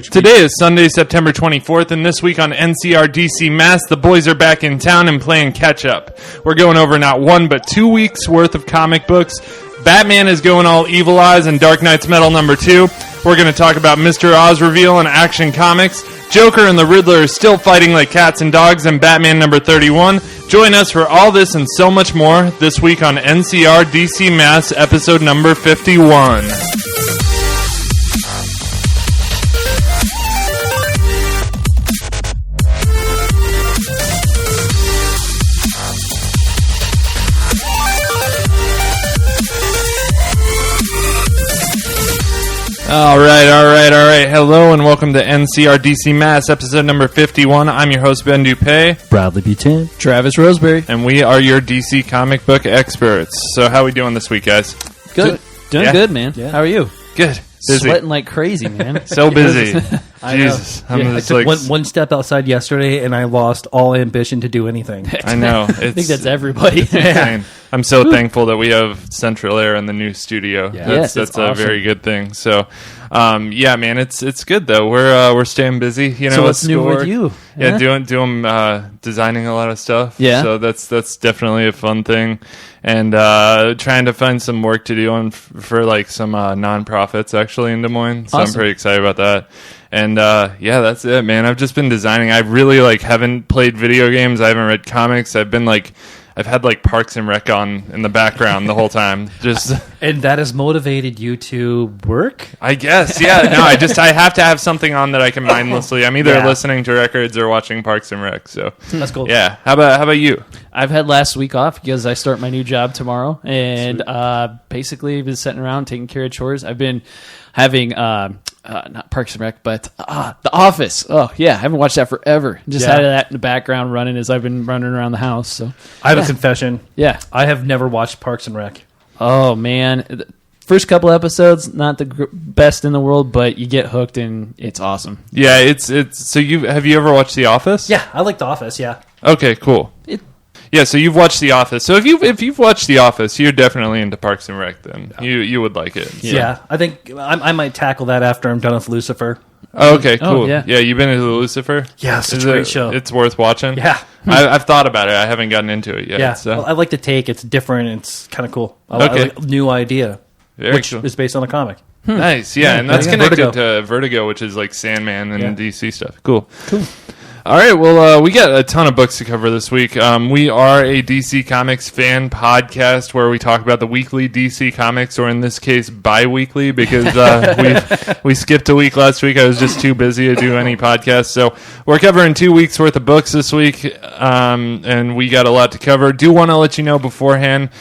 Today is Sunday, September 24th, and this week on NCR DC Mass, the boys are back in town and playing catch-up. We're going over not 1 but 2 weeks' worth of comic books. Batman is going all evil eyes in Dark Knight's Metal number 2. We're going to talk about Mr. Oz reveal in Action Comics. Joker and the Riddler are still fighting like cats and dogs in Batman number 31. Join us for all this and so much more this week on NCR DC Mass, episode number 51. All right. Hello and welcome to NCR DC Mass, episode number 51. I'm your host, Ben Dupay. Bradley Buchanan. Travis Roseberry. And we are your DC comic book experts. So how are we doing this week, guys? Good. Doing good, man. Yeah. How are you? Good. Busy. Sweating like crazy, man. So busy. I Jesus. know. I took one step outside yesterday, and I lost all ambition to do anything. I know. I think that's everybody. Insane. I'm so thankful that we have central air in the new studio. Yeah. That's a awesome. Very good thing. So, yeah, man, it's good though. We're staying busy. You know, so what's new with you? Yeah, doing designing a lot of stuff. Yeah. So that's definitely a fun thing, and trying to find some work to do for like some nonprofits actually in Des Moines. So Awesome. I'm pretty excited about that. And yeah, that's it, man. I've just been designing. I really haven't played video games. I haven't read comics. I've had Parks and Rec on in the background the whole time. And that has motivated you to work? I guess, yeah. No, I have to have something on that I can mindlessly. I'm either listening to records or watching Parks and Rec. So that's cool. Yeah. How about you? I've had last week off because I start my new job tomorrow, and basically been sitting around taking care of chores. I've been having not Parks and Rec, but The Office. Oh yeah, I haven't watched that forever. Just had that in the background running as I've been running around the house. So I have a confession. Yeah, I have never watched Parks and Rec. Oh man, the first couple episodes not the best in the world, but you get hooked and it's awesome. Yeah, it's. So have you ever watched The Office? Yeah, I like The Office. Yeah. Okay, cool. Yeah, so you've watched The Office. So if you've watched The Office, you're definitely into Parks and Rec. Then you would like it. Yeah, I think I might tackle that after I'm done with Lucifer. Oh, okay, cool. Oh, yeah. You've been into Lucifer? Yeah, it's a great show. It's worth watching? Yeah. I've thought about it. I haven't gotten into it yet. Yeah, So. well, I like the take. It's different. It's kind of cool. I like a new idea, Very which cool. is based on a comic. Nice, yeah, and that's Yeah. connected to Vertigo, which is like Sandman and DC stuff. Cool. Cool. All right, well, we got a ton of books to cover this week. We are a DC Comics fan podcast where we talk about the weekly DC Comics, or in this case, bi-weekly, because we skipped a week last week. I was just too busy to do any podcasts. So we're covering 2 weeks' worth of books this week, and we got a lot to cover. Do want to let you know beforehand,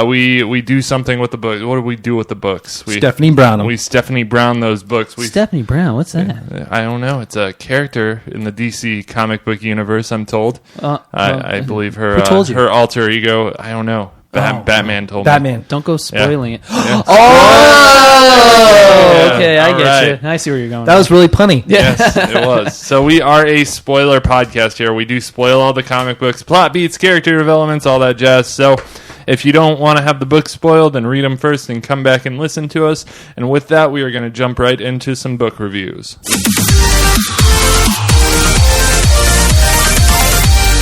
we do something with the books. What do we do with the books? Stephanie Brown them. We Stephanie Brown those books. Stephanie Brown, what's that? I don't know. It's a character in the DC comic book universe, I'm told. I believe her Who told you? her alter ego, I don't know. Batman told me. Batman. Don't go spoiling it. Yeah. Oh, okay, I all get right. you. I see where you're going. That was really punny. Yes, it was. So we are a spoiler podcast here. We do spoil all the comic books, plot beats, character developments, all that jazz. So if you don't want to have the book spoiled, then read them first and come back and listen to us. And with that, we are going to jump right into some book reviews.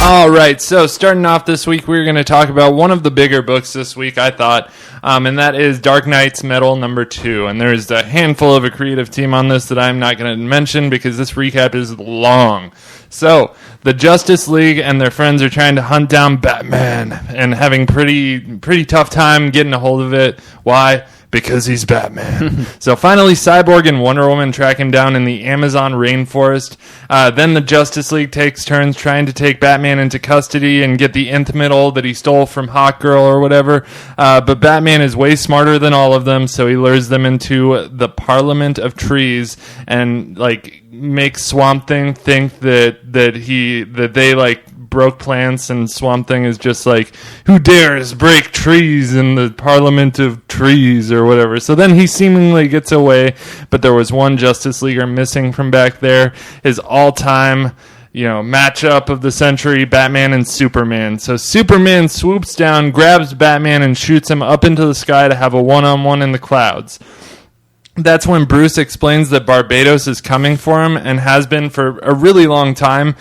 All right, so starting off this week, we're going to talk about one of the bigger books this week, I thought, and that is Dark Knight's Metal number 2. And there's a handful of a creative team on this that I'm not going to mention because this recap is long. So, the Justice League and their friends are trying to hunt down Batman and having pretty tough time getting a hold of it. Why? Because he's Batman. So finally, Cyborg and Wonder Woman track him down in the Amazon rainforest. Then the Justice League takes turns trying to take Batman into custody and get the nth metal that he stole from Hawkgirl or whatever. But Batman is way smarter than all of them, so he lures them into the Parliament of Trees and makes Swamp Thing think that they broke plants, and Swamp Thing is just like, who dares break trees in the Parliament of Trees or whatever. So then he seemingly gets away, but there was one Justice Leaguer missing from back there, his all-time matchup of the century, Batman and Superman. So Superman swoops down, grabs Batman, and shoots him up into the sky to have a one-on-one in the clouds. that's when Bruce explains that Barbados is coming for him and has been for a really long time.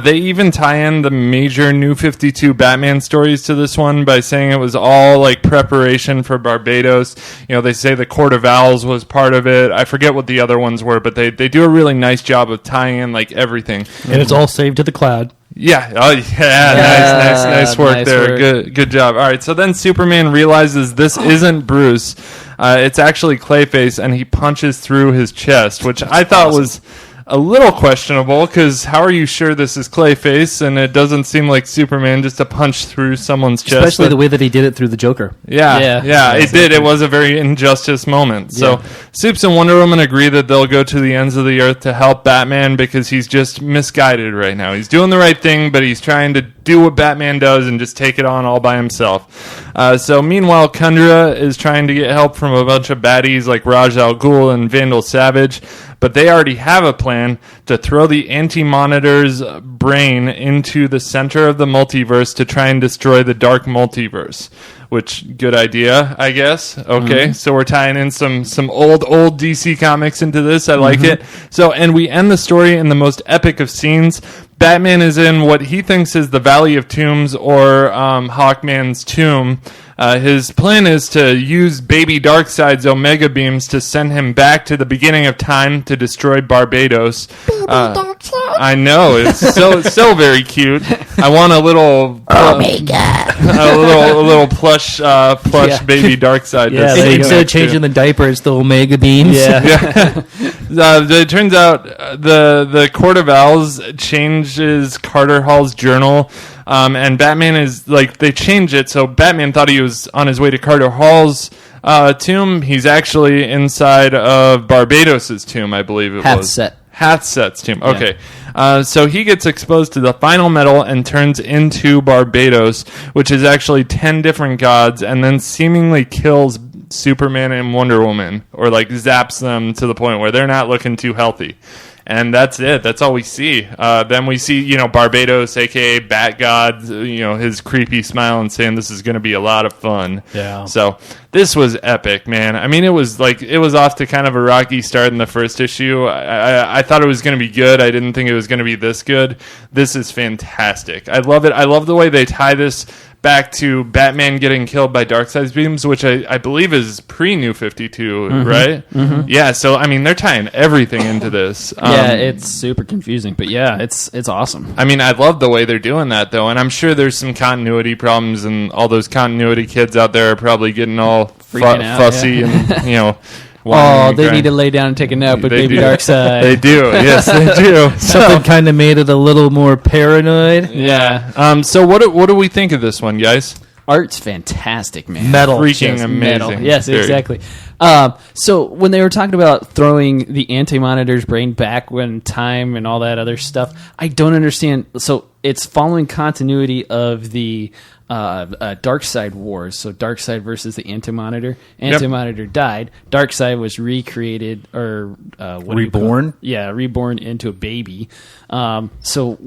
They even tie in the major New 52 Batman stories to this one by saying it was all like preparation for Barbados. You know, they say the Court of Owls was part of it. I forget what the other ones were, but they do a really nice job of tying in like everything. And it's all saved to the cloud. Yeah. Oh, yeah. Nice work nice there. work. Good job. All right. So then Superman realizes this isn't Bruce. It's actually Clayface, and he punches through his chest, which I thought was a little questionable, because how are you sure this is Clayface? And it doesn't seem like Superman just to punch through someone's chest. Especially the way that he did it through the Joker. Yeah, it did. It was a very injustice moment. So Supes and Wonder Woman agree that they'll go to the ends of the earth to help Batman because he's just misguided right now. He's doing the right thing, but he's trying to do what Batman does and just take it on all by himself. So meanwhile, Kundra is trying to get help from a bunch of baddies like Ra's al Ghul and Vandal Savage, but they already have a plan to throw the Anti-Monitor's brain into the center of the multiverse to try and destroy the Dark Multiverse. Which, good idea, I guess. Okay, so we're tying in some old DC comics into this. I like it. So, and we end the story in the most epic of scenes. Batman is in what he thinks is the Valley of Tombs, or Hawkman's tomb. His plan is to use Baby Darkseid's Omega beams to send him back to the beginning of time to destroy Barbados. I know, it's so very cute. I want a little Omega. a little plush Baby Darkseid. Yeah, And instead of changing the diaper, it's the Omega beams. Yeah. It turns out the Court of Owls changes Carter Hall's journal, and Batman is like, they change it so Batman thought he was on his way to Carter Hall's tomb. He's actually inside of Barbados's tomb, I believe it was. Hathset's tomb. Okay. So he gets exposed to the final metal and turns into Barbados, which is actually 10 different gods, and then seemingly kills Superman and Wonder Woman, or like zaps them to the point where they're not looking too healthy. And that's it. That's all we see. Then we see, Barbados, a.k.a. Bat God, his creepy smile and saying this is going to be a lot of fun. Yeah. So this was epic, man. I mean, it was off to kind of a rocky start in the first issue. I thought it was going to be good. I didn't think it was going to be this good. This is fantastic. I love it. I love the way they tie this back to Batman getting killed by Darkseid's beams, which I believe is pre-New 52, right? Mm-hmm. Yeah, so, I mean, they're tying everything into this. Yeah, it's super confusing, but yeah, it's awesome. I mean, I love the way they're doing that, though, and I'm sure there's some continuity problems, and all those continuity kids out there are probably getting all freaking out, fussy and, they need to lay down and take a nap with Baby Darkseid. They do, yes, they do. Something kind of made it a little more paranoid. Yeah. So what do we think of this one, guys? Art's fantastic, man. Metal. Freaking Just amazing. metal. Yes, Very. exactly. So when they were talking about throwing the Anti-Monitor's brain back when time and all that other stuff, I don't understand. So it's following continuity of the Darkseid Wars. So Darkseid versus the Anti-Monitor. Anti-Monitor died. Darkseid was recreated, or Reborn? Reborn into a baby. So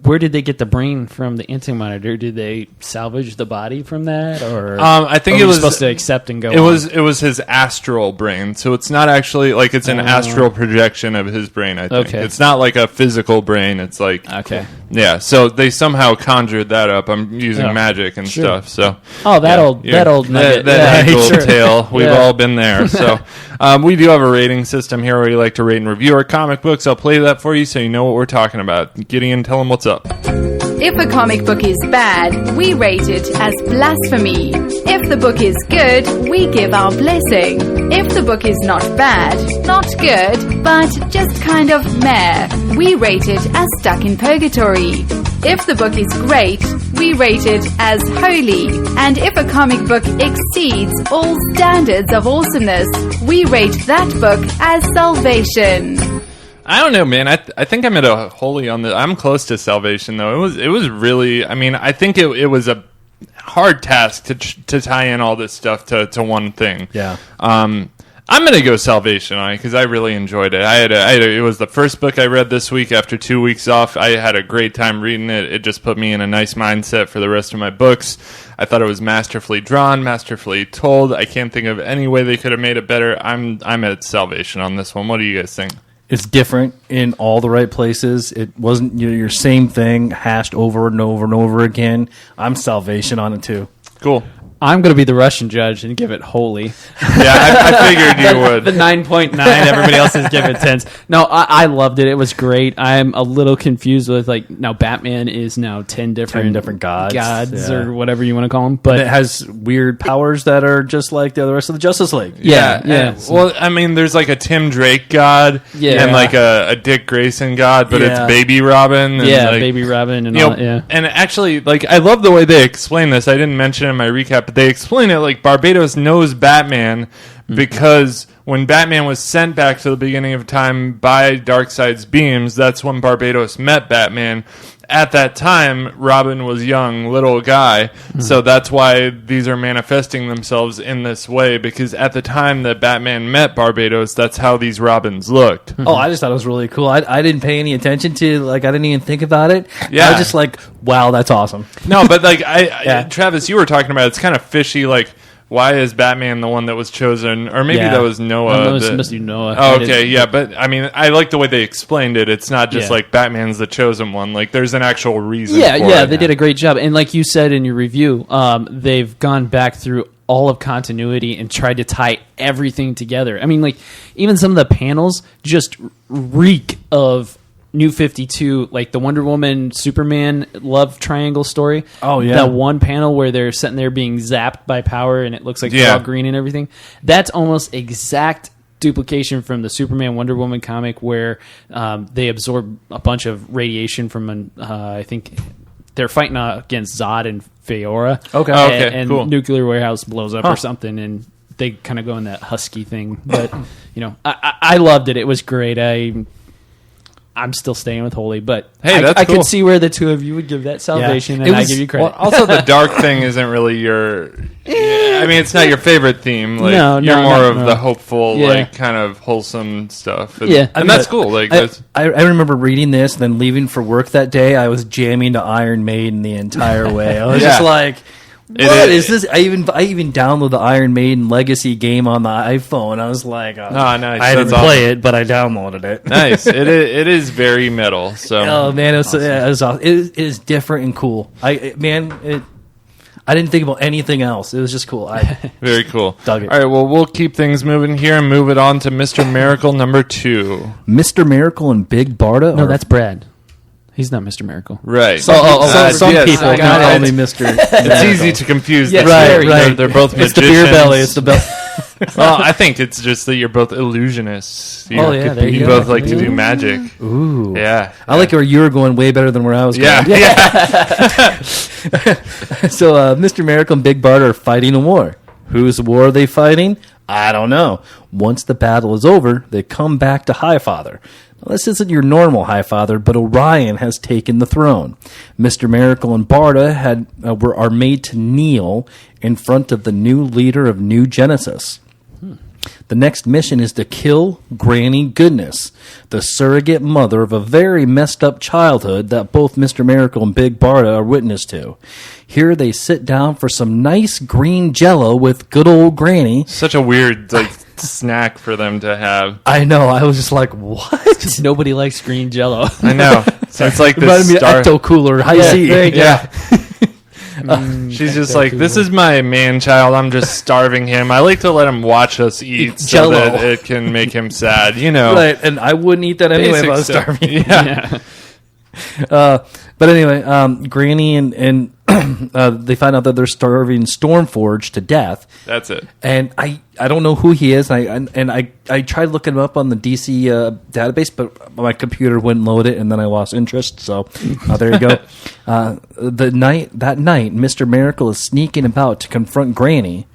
where did they get the brain from the Anti-Monitor? Did they salvage the body from that, or I think it was supposed to accept and go? It was his astral brain, so it's not actually like it's an astral projection of his brain. I think it's not like a physical brain. It's like yeah. So they somehow conjured that up. I'm using magic and stuff. So that old nugget. that old tale. We've all been there. So we do have a rating system here where we like to rate and review our comic books. I'll play that for you so you know what we're talking about. Gideon, tell them what's up. If a comic book is bad, we rate it as blasphemy. If the book is good, we give our blessing. If the book is not bad, not good, but just kind of meh, we rate it as stuck in purgatory. If the book is great, we rate it as holy. And if a comic book exceeds all standards of awesomeness, we rate that book as salvation. I don't know, man. I think I'm at a holy on the. I'm close to salvation, though. It was really. I mean, I think it was a hard task to tie in all this stuff to one thing. Yeah. I'm going to go Salvation on it because I really enjoyed it. It was the first book I read this week after 2 weeks off. I had a great time reading it. It just put me in a nice mindset for the rest of my books. I thought it was masterfully drawn, masterfully told. I can't think of any way they could have made it better. I'm at Salvation on this one. What do you guys think? It's different in all the right places. It wasn't your same thing hashed over and over and over again. I'm Salvation on it too. Cool. I'm going to be the Russian judge and give it holy. Yeah, I figured you would. The 9.9. Everybody else is giving 10s. No, I loved it. It was great. I'm a little confused with now Batman is now 10 different gods. Yeah. Or whatever you want to call them. But it has weird powers that are just like the rest of the Justice League. Yeah. Well, I mean, there's like a Tim Drake god and like a Dick Grayson god, but it's Baby Robin. And Baby Robin and all that, yeah. And actually, I love the way they explain this. I didn't mention it in my recap, but they explain it like Barbados knows Batman because when Batman was sent back to the beginning of time by Darkseid's beams, that's when Barbados met Batman. At that time, Robin was young, little guy, so that's why these are manifesting themselves in this way, because at the time that Batman met Barbados, that's how these Robins looked. Oh, I just thought it was really cool. I didn't pay any attention to, I didn't even think about it. Yeah. I was just like, wow, that's awesome. No, but Travis, you were talking about it's kind of fishy, why is Batman the one that was chosen? Or maybe that was Noah. No, it must be Noah. Oh, okay, yeah, but I mean, I like the way they explained it. It's not just Batman's the chosen one. There's an actual reason for it. They did a great job. And like you said in your review, they've gone back through all of continuity and tried to tie everything together. I mean, even some of the panels just reek of New 52, like the Wonder Woman Superman love triangle story. Oh, yeah. That one panel where they're sitting there being zapped by power and it looks like they're all green and everything. That's almost exact duplication from the Superman Wonder Woman comic where they absorb a bunch of radiation from I think they're fighting against Zod and Feora. Okay. And cool. Nuclear Warehouse blows up or something, and they kind of go in that husky thing. But I loved it. It was great. I'm still staying with Holy, but hey, that's I cool. could see where the two of you would give that Salvation, and I give you credit. Well, also, the dark thing isn't really your... I mean, it's not your favorite theme. No, you're more of no. the hopeful, kind of wholesome stuff. And, Yeah. and that's cool. I remember reading this, then leaving for work that day. I was jamming to Iron Maiden the entire way. I was just like... What is this? I even downloaded the Iron Maiden Legacy game on the iPhone. I was like, oh, nice. I didn't play it, but I downloaded it. Nice. It is very metal. So oh man, it was awesome. It is different and cool. I didn't think about anything else. It was just cool. Very cool. Dug it. All right, well, we'll keep things moving here and move it on to Mr. Miracle number 2. Mr. Miracle and Big Barda. No, that's Brad. He's not Mr. Miracle. Right. Some yes, people, not only Mr. It's easy to confuse. Yes, right. They're both It's magicians. the beer belly. It's the belly. Well, I think it's just that you're both illusionists. There you You go. both like to do magic. Ooh. Yeah. I like where you were going way better than where I was going. Yeah. So, Mr. Miracle and Big Barda are fighting a war. Whose war are they fighting? I don't know. Once the battle is over, they come back to Highfather. Now, this isn't your normal Highfather, but Orion has taken the throne. Mr. Miracle and Barda are made to kneel in front of the new leader of New Genesis. The next mission is to kill Granny Goodness, the surrogate mother of a very messed up childhood that both Mr. Miracle and Big Barda are witness to. Here they sit down for some nice green jello with good old Granny. Such a weird snack for them to have. I know. I was just like, what? Nobody likes green Jello. I know. So it's like Reminded this me of Ecto Cooler. High C. there you go. Yeah. She's just like, this is my man child. I'm just starving him. I like to let him watch us eat so Jell-O. that it can make him sad, Right, and I wouldn't eat that anyway if I was Basic stuff. starving. Yeah. But anyway, Granny and they find out that they're starving Stormforge to death. That's it. And I don't know who he is. I tried looking him up on the DC database, but my computer wouldn't load it, and then I lost interest. So there you go. That night, Mr. Miracle is sneaking about to confront Granny.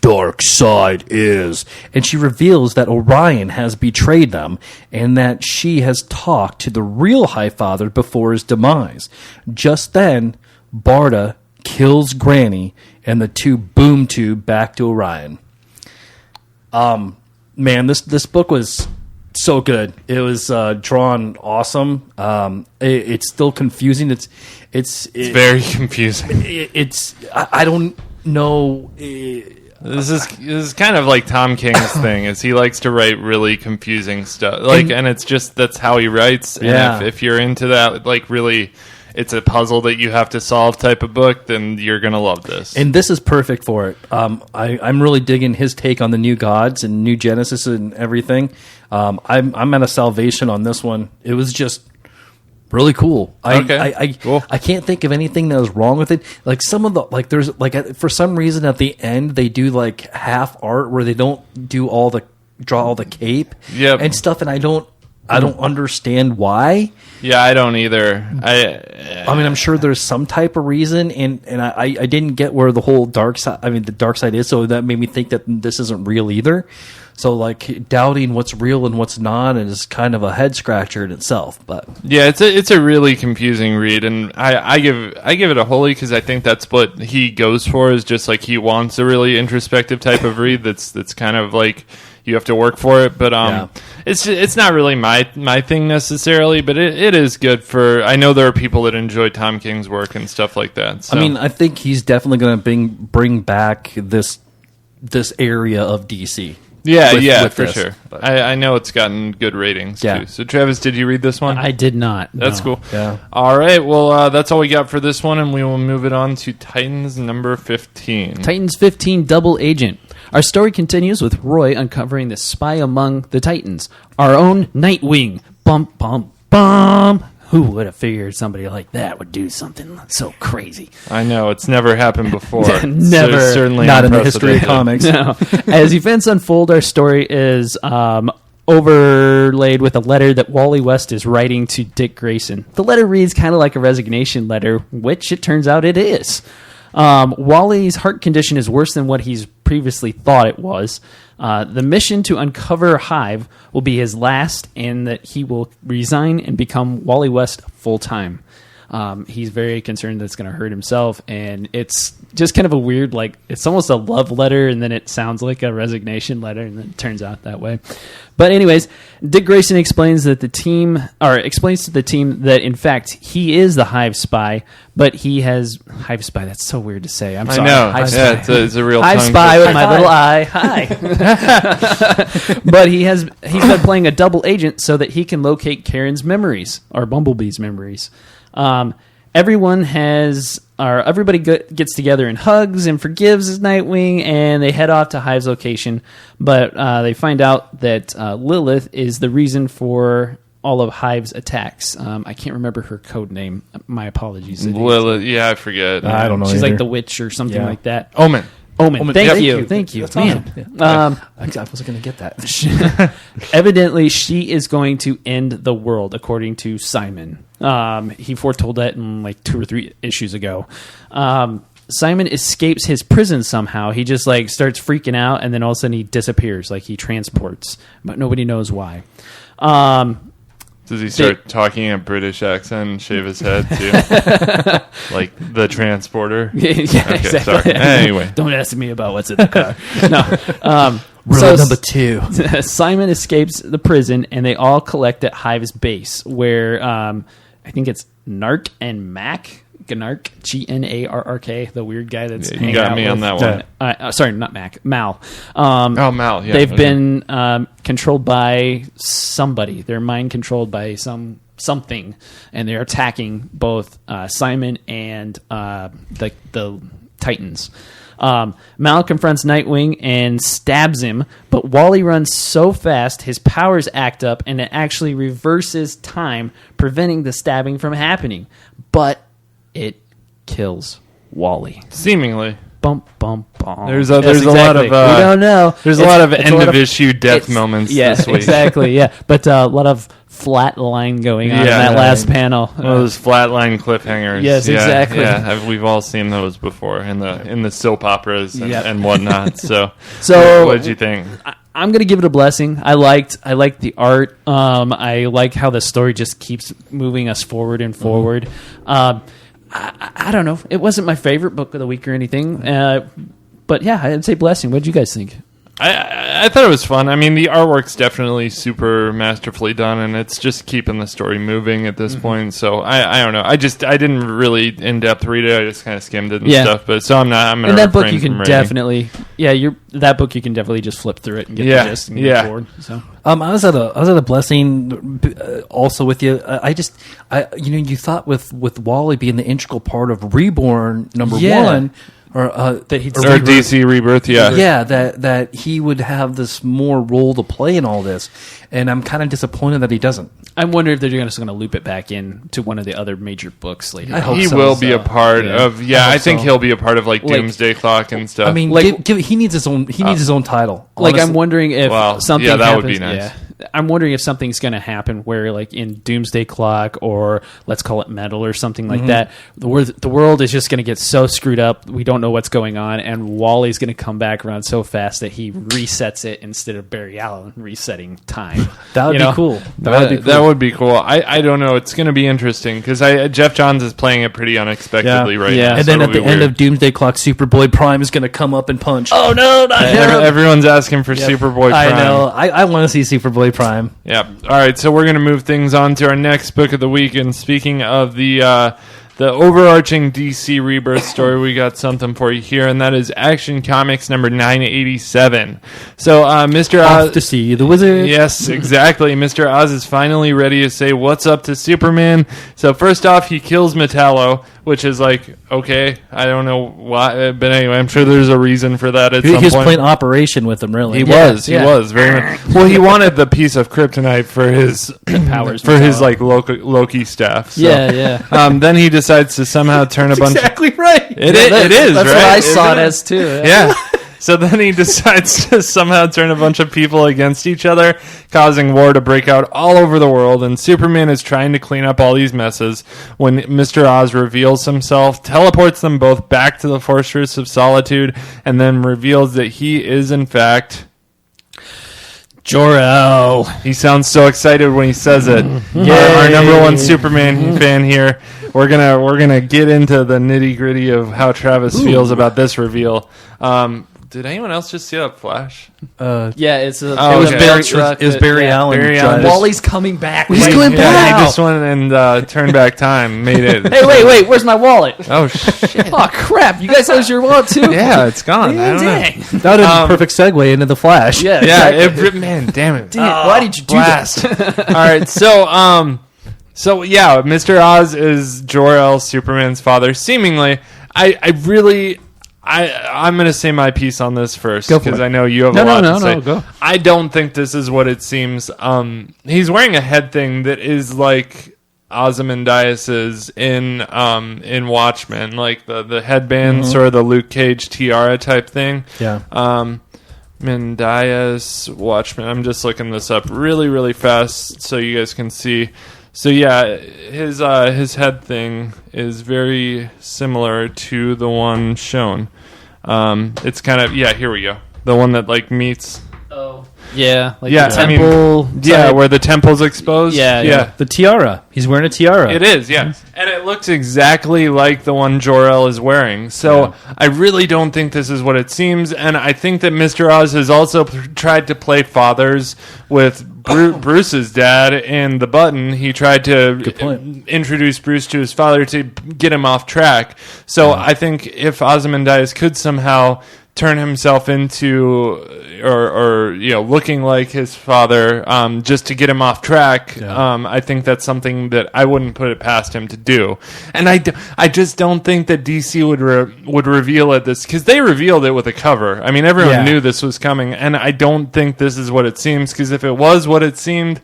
Darkseid is, and she reveals that Orion has betrayed them, and that she has talked to the real Highfather before his demise. Just then, Barda kills Granny, and the two boom tube back to Orion. Man, this book was so good. It was drawn awesome. It's still confusing. It's very confusing. I don't know. This is kind of like Tom King's thing. Is he likes to write really confusing stuff, and it's just that's how he writes. And Yeah. if you're into that, like really, it's a puzzle that you have to solve type of book, then you're gonna love this. And this is perfect for it. I'm really digging his take on the new gods and new Genesis and everything. I'm at a salvation on this one. It was just really cool. Cool. I can't think of anything that was wrong with it. Like some of the there's for some reason at the end they do like half art where they don't do draw all the cape and stuff, and I don't understand why. Yeah, I don't either. I mean, I'm sure there's some type of reason, and I didn't get where the whole dark side. I mean, the dark side is, so that made me think that this isn't real either. So, like, doubting what's real and what's not is kind of a head scratcher in itself. But yeah, it's a really confusing read, and I give it a holy because I think that's what he goes for. Is just like he wants a really introspective type of read. That's kind of like. You have to work for it, but it's not really my thing necessarily. But it is good for. I know there are people that enjoy Tom King's work and stuff like that. So. I mean, I think he's definitely going to bring back this area of DC. Yeah, with for this. sure. I know it's gotten good ratings too. So Travis, did you read this one? I did not. That's no. cool. Yeah. All right. Well, that's all we got for this one, and we will move it on to Titans number 15. Titans 15 Double Agent. Our story continues with Roy uncovering the spy among the Titans. Our own Nightwing. Bum, bum, bum. Who would have figured somebody like that would do something so crazy? I know. It's never happened before. Never. So certainly Not in the history of comics. No. As events unfold, our story is overlaid with a letter that Wally West is writing to Dick Grayson. The letter reads kind of like a resignation letter, which it turns out it is. Wally's heart condition is worse than what he's previously thought it was. The mission to uncover Hive will be his last, and that he will resign and become Wally West full-time. He's very concerned that it's going to hurt himself, and it's just kind of a weird, like, it's almost a love letter, and then it sounds like a resignation letter, and then it turns out that way. But anyways, Dick Grayson explains to the team that, in fact, he is the Hive spy, but he has... Hive spy, that's so weird to say. I'm sorry. I know. Hive Yeah, spy. it's a real Hive tongue spy twister. with my little eye. Hi. But he's been playing a double agent so that he can locate Karen's memories, or Bumblebee's memories. Everybody gets together and hugs and forgives his Nightwing, and they head off to Hive's location. But they find out that Lilith is the reason for all of Hive's attacks. I can't remember her code name. My apologies. Lilith, yeah, I forget. I don't know. She's either. like the witch or something like that. Omen. Omen. Thank you. Thank you. That's Man. awesome. I wasn't going to get that. Evidently, she is going to end the world, according to Simon. He foretold that in like 2 or 3 issues ago. Simon escapes his prison somehow. He just like starts freaking out, and then all of a sudden he disappears, like he transports, but nobody knows why. Does he start talking in a British accent and shave his head too? Like the transporter? Yeah, Okay, exactly. sorry. Anyway. Don't ask me about what's in the car. No. Rule number 2. Simon escapes the prison, and they all collect at Hive's base, where I think it's Nark and Mac. Gnark, Gnark, the weird guy that's you got me on that one. Sorry, not Mac, Mal. Mal, yeah. They've been controlled by somebody. They're mind controlled by something, and they're attacking both Simon and the Titans. Mal confronts Nightwing and stabs him, but Wally runs so fast his powers act up, and it actually reverses time, preventing the stabbing from happening. But it kills Wally. Seemingly. Bump, bump, bump. There's a lot of we don't know. There's a lot of end of issue death moments this week. Exactly, yeah. But a lot of flat line going on in that last panel. Those flatline cliffhangers. Yes, exactly. Yeah, we've all seen those before in the soap operas and whatnot. So what did you think? I'm gonna give it a blessing. I liked the art. I like how the story just keeps moving us forward and forward. I don't know. It wasn't my favorite book of the week or anything, but yeah, I'd say blessing. What did you guys think? I I thought it was fun. I mean, the artwork's definitely super masterfully done, and it's just keeping the story moving at this point. So I don't know. I didn't really in depth read it. I just kind of skimmed it and stuff. But so I'm gonna. And that book you can definitely, that book you can definitely just flip through it and get the gist and get bored. So. I was at a blessing also with you. You thought with Wally being the integral part of Reborn #1, or DC Rebirth, that he would have this more role to play in all this, and I'm kind of disappointed that he doesn't. I'm wondering if they're just going to loop it back in to one of the other major books later. I hope he so. will be a part of. I think he'll be a part of Doomsday Clock and stuff. I mean, he needs his own. He needs his own title. Honestly. I'm wondering if something that happens. Would be nice. Yeah. I'm wondering if something's going to happen where, in Doomsday Clock, or let's call it Metal or something like that, the world is just going to get so screwed up, we don't know what's going on, and Wally's going to come back around so fast that he resets it instead of Barry Allen resetting time. That would be cool. That would be cool. I don't know. It's going to be interesting because Jeff Johns is playing it pretty unexpectedly right now. And then at the end of Doomsday Clock, Superboy Prime is going to come up and punch. Oh no, not him! Everyone's asking for Superboy Prime. I know. I want to see Superboy Prime. Yeah. All right. So we're going to move things on to our next book of the week. And speaking of the overarching DC Rebirth story, we got something for you here, and that is Action Comics number 987. So, Mr. Oz... Off to see the wizard. Yes, exactly. Mr. Oz is finally ready to say what's up to Superman. So, first off, he kills Metallo, which is okay, I don't know why, but anyway, I'm sure there's a reason for that at some point. He was playing Operation with him, really. He was very much. Well, he wanted the piece of kryptonite for his powers, for his Loki staff. So. Then he decides to somehow turn a bunch. Exactly right. It is. That's right? what I saw it as too. Yeah. So then he decides to somehow turn a bunch of people against each other, causing war to break out all over the world, and Superman is trying to clean up all these messes when Mr. Oz reveals himself, teleports them both back to the Fortress of Solitude, and then reveals that he is, in fact... Jor-El. He sounds so excited when he says it. Our number one Superman fan here. We're gonna get into the nitty gritty of how Travis feels about this reveal. Did anyone else just see that flash? It's it was Barry Allen. Wally's coming back. He's coming back. He just went and turned back time. Made it. Hey, wait! Where's my wallet? Oh shit! Oh crap! You guys lose your wallet too? Yeah, it's gone. I don't know. That would have been a perfect segue into the Flash. Yeah, exactly. Man, damn it! Why did you do that? All right, so yeah, Mr. Oz is Jor-El, Superman's father. Seemingly, I'm going to say my piece on this first because I know you have a lot to say. No, go. I don't think this is what it seems. He's wearing a head thing that is like Ozymandias's in Watchmen, like the headband, sort of the Luke Cage tiara type thing. Yeah. Mendias Watchmen. I'm just looking this up really, really fast so you guys can see. So yeah, his head thing is very similar to the one shown. It's kind of here we go. The one that meets. Oh. Yeah, the temple. Where the temple's exposed. Yeah. The tiara. He's wearing a tiara. It is, yeah. And it looks exactly like the one Jor-El is wearing. So I really don't think this is what it seems. And I think that Mr. Oz has also tried to play fathers with Bruce's dad in The Button. He tried to introduce Bruce to his father to get him off track. So I think if Ozymandias could somehow turn himself into or looking like his father just to get him off track, I think that's something that I wouldn't put it past him to do. And I just don't think that DC would reveal it this, because they revealed it with a cover. I mean, everyone knew this was coming, and I don't think this is what it seems, because if it was what it seemed,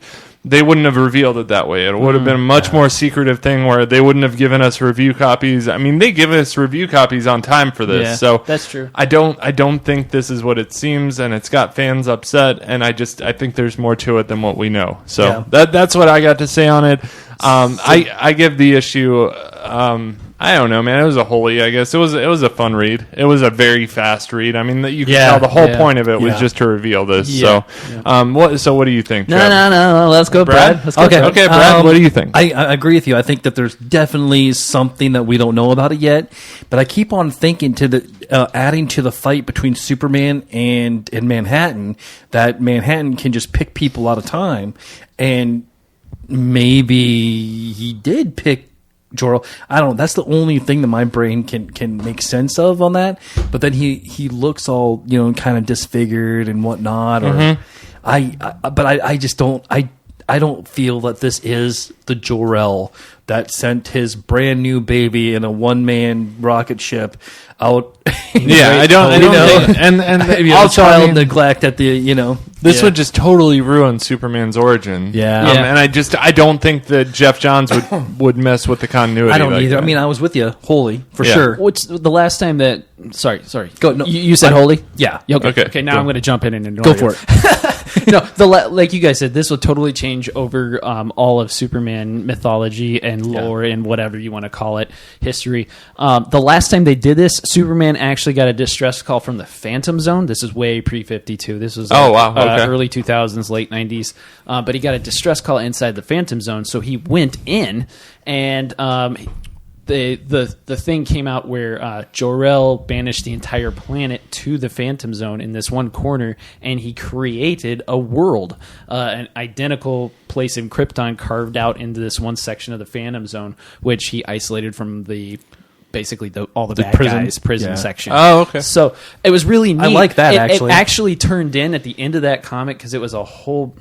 they wouldn't have revealed it that way. It would have been a much more secretive thing where they wouldn't have given us review copies. I mean, they give us review copies on time for this. So that's true. I don't think this is what it seems, and it's got fans upset, and I think there's more to it than what we know. So that's what I got to say on it. I give the issue I don't know, man. It was a holy, I guess. It was a fun read. It was a very fast read. I mean, you can tell the whole point of it was just to reveal this. Yeah. So, what do you think, No, Trev? no. Let's go, Brad. Let's go, Brad. Okay, Brad. What do you think? I agree with you. I think that there's definitely something that we don't know about it yet, but I keep on thinking to the adding to the fight between Superman and Manhattan, that Manhattan can just pick people out of time, and maybe he did pick Jor-El. I don't know. That's the only thing that my brain can make sense of on that. But then he looks all, kind of disfigured and whatnot. Or I just don't. I don't feel that this is the Jor-El that sent his brand new baby in a one-man rocket ship out. I don't think, and maybe also child neglect at the this would just totally ruin Superman's origin. Yeah. And I don't think that Jeff Johns would mess with the continuity. I don't like either. that. I mean, I was with you wholly for sure. What's the last time that? Sorry. Go. No, you said holy. Yeah. Okay. Now Go. I'm going to jump in and ignore Go you. for it. No, like you guys said, this will totally change over all of Superman mythology and lore and whatever you want to call it, history. The last time they did this, Superman actually got a distress call from the Phantom Zone. This is way pre-52. This was early 2000s, late 90s. But he got a distress call inside the Phantom Zone, so he went in and the thing came out where Jor-El banished the entire planet to the Phantom Zone in this one corner, and he created a world, an identical place in Krypton carved out into this one section of the Phantom Zone, which he isolated from basically all the bad prison section. Oh, okay. So it was really neat. I like that, actually. It actually turned in at the end of that comic because it was a whole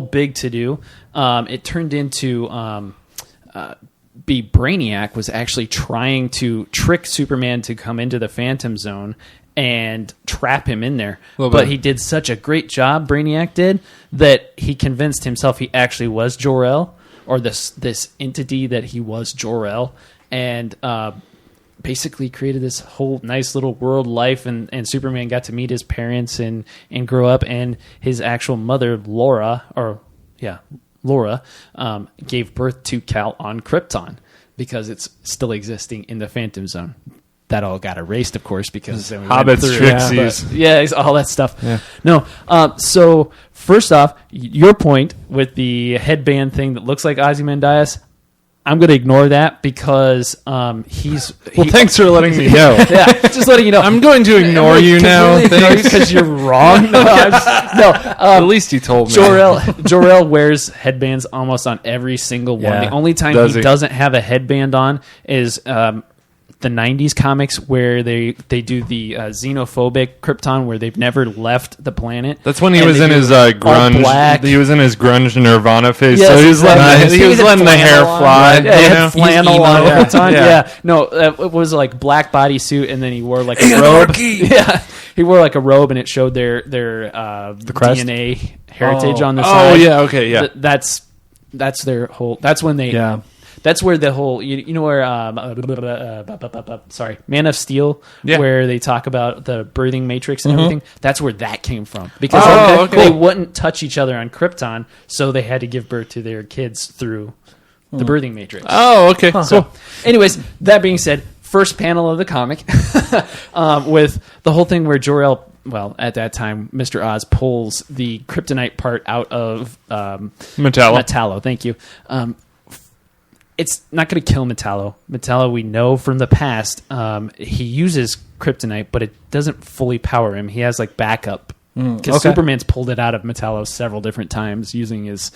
big to do. It turned into Brainiac was actually trying to trick Superman to come into the Phantom Zone and trap him in there. But he did such a great job, Brainiac did, that he convinced himself he actually was Jor-El, or this entity that he was Jor-El, and basically created this whole nice little world life, and Superman got to meet his parents and grow up, and his actual mother, Laura, gave birth to Kal on Krypton because it's still existing in the Phantom Zone. That all got erased, of course, because then we Hobbits, Trixies. All that stuff. Yeah. No, so first off, your point with the headband thing that looks like Ozymandias, I'm going to ignore that because thanks for letting me know. Yeah, just letting you know. I'm going to ignore you now. Because you're wrong. At least he told me. Jor-El wears headbands almost on every single one. Yeah. The only time he doesn't have a headband on is the 90s comics where they do the xenophobic Krypton where they've never left the planet. That's when he was in his grunge. Black. He was in his grunge Nirvana phase. Yes, so he was exactly. he was letting the hair fly. Yeah, he had flannel on Krypton. Yeah. Yeah. No, it was like black bodysuit, and then he wore like a robe. Yeah, he wore like a robe, and it showed their crest? DNA heritage on the Oh, side. yeah, okay, yeah. That's their whole. That's when they. Yeah. That's where the whole, you know where, Man of Steel, where they talk about the birthing matrix and everything. That's where that came from because they wouldn't touch each other on Krypton, so they had to give birth to their kids through the birthing matrix. Oh, okay. So, anyways, that being said, first panel of the comic with the whole thing where Jor-El. Well, at that time, Mr. Oz pulls the kryptonite part out of Metallo. Thank you. It's not going to kill Metallo. Metallo, we know from the past, he uses kryptonite, but it doesn't fully power him. He has like backup. Because Superman's pulled it out of Metallo several different times using his,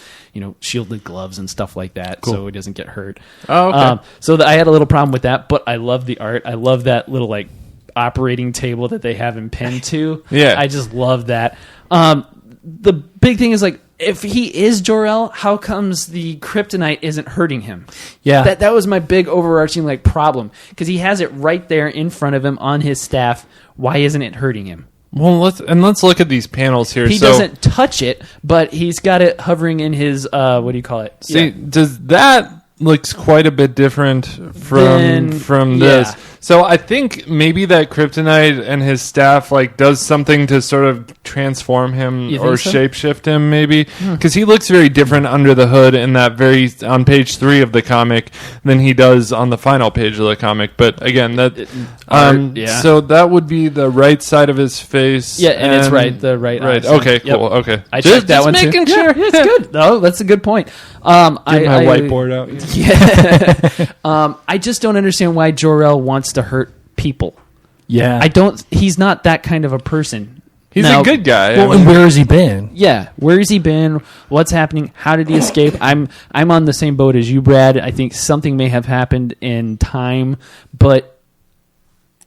shielded gloves and stuff like that, so he doesn't get hurt. Oh, okay. So I had a little problem with that, but I love the art. I love that little like operating table that they have him pinned to. Yeah, I just love that. The big thing is like, if he is Jor-El, how comes the kryptonite isn't hurting him? Yeah. That was my big overarching like problem because he has it right there in front of him on his staff. Why isn't it hurting him? Well, let's look at these panels here. He doesn't touch it, but he's got it hovering in his what do you call it? See, does that looks quite a bit different from this. So I think maybe that Kryptonite and his staff does something to sort of transform him or so? shapeshift him, maybe, because he looks very different under the hood in that on page 3 of the comic than he does on the final page of the comic. But again, so that would be the right side of his face. Yeah, and it's right, the right. Right. eye. Okay. Cool. Okay. I checked that one too. Making sure. Yeah, it's good. No, that's a good point. Get my whiteboard out. Yeah. I just don't understand why Jor-El wants to hurt people. Yeah. He's not that kind of a person. He's a good guy. Well, and where has he been? Yeah, where has he been? What's happening? How did he escape? I'm on the same boat as you, Brad. I think something may have happened in time, but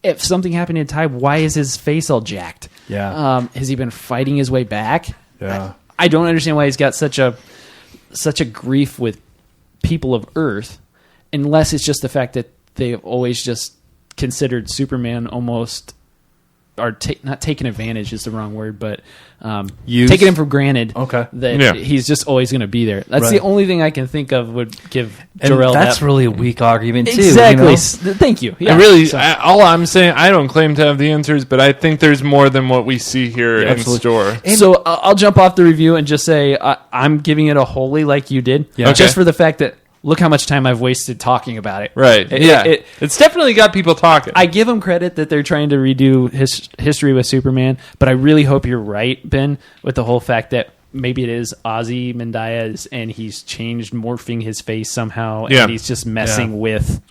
if something happened in time, why is his face all jacked? Yeah. Has he been fighting his way back? Yeah. I don't understand why he's got such a grief with people of Earth, unless it's just the fact that they've always just considered Superman almost, or not taken advantage is the wrong word, but taking him for granted. Okay. That he's just always going to be there. That's Right. the only thing I can think of would give And Jor-El that's really a weak argument, too. exactly. You know? Thank you. Yeah. All I'm saying, I don't claim to have the answers, but I think there's more than what we see here in store. So I'll jump off the review and just say I'm giving it a wholly like you did, Yeah. just for the fact that look how much time I've wasted talking about it. Right. It's definitely got people talking. I give them credit that they're trying to redo history with Superman, but I really hope you're right, Ben, with the whole fact that maybe it is Ozymandias and he's changed, morphing his face somehow, and he's just messing with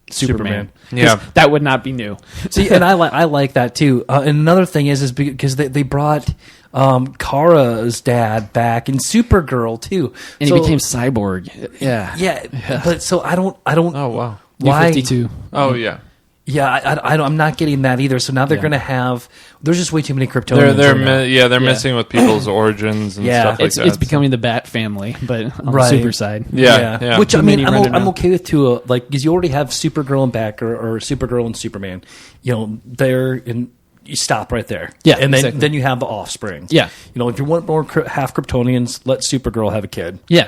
Superman. Yeah. That would not be new. See, and I like that too. And another thing is because they brought Kara's dad back in Supergirl too, And he became Cyborg. Yeah. yeah. But so I don't. Oh, wow. Why? 52. Oh, yeah. Yeah, I'm not getting that either. So now they're going to have. There's just way too many Kryptonians. They're messing with people's origins and stuff like that. It's becoming the Bat family, but on the Right. super side. Yeah. Which I mean, running I'm around. okay with too. Because you already have Supergirl and Batgirl, or Supergirl and Superman. You know, they're in. You stop right there. Yeah, and exactly. then you have the offspring. Yeah. You know, if you want more half Kryptonians, let Supergirl have a kid. Yeah.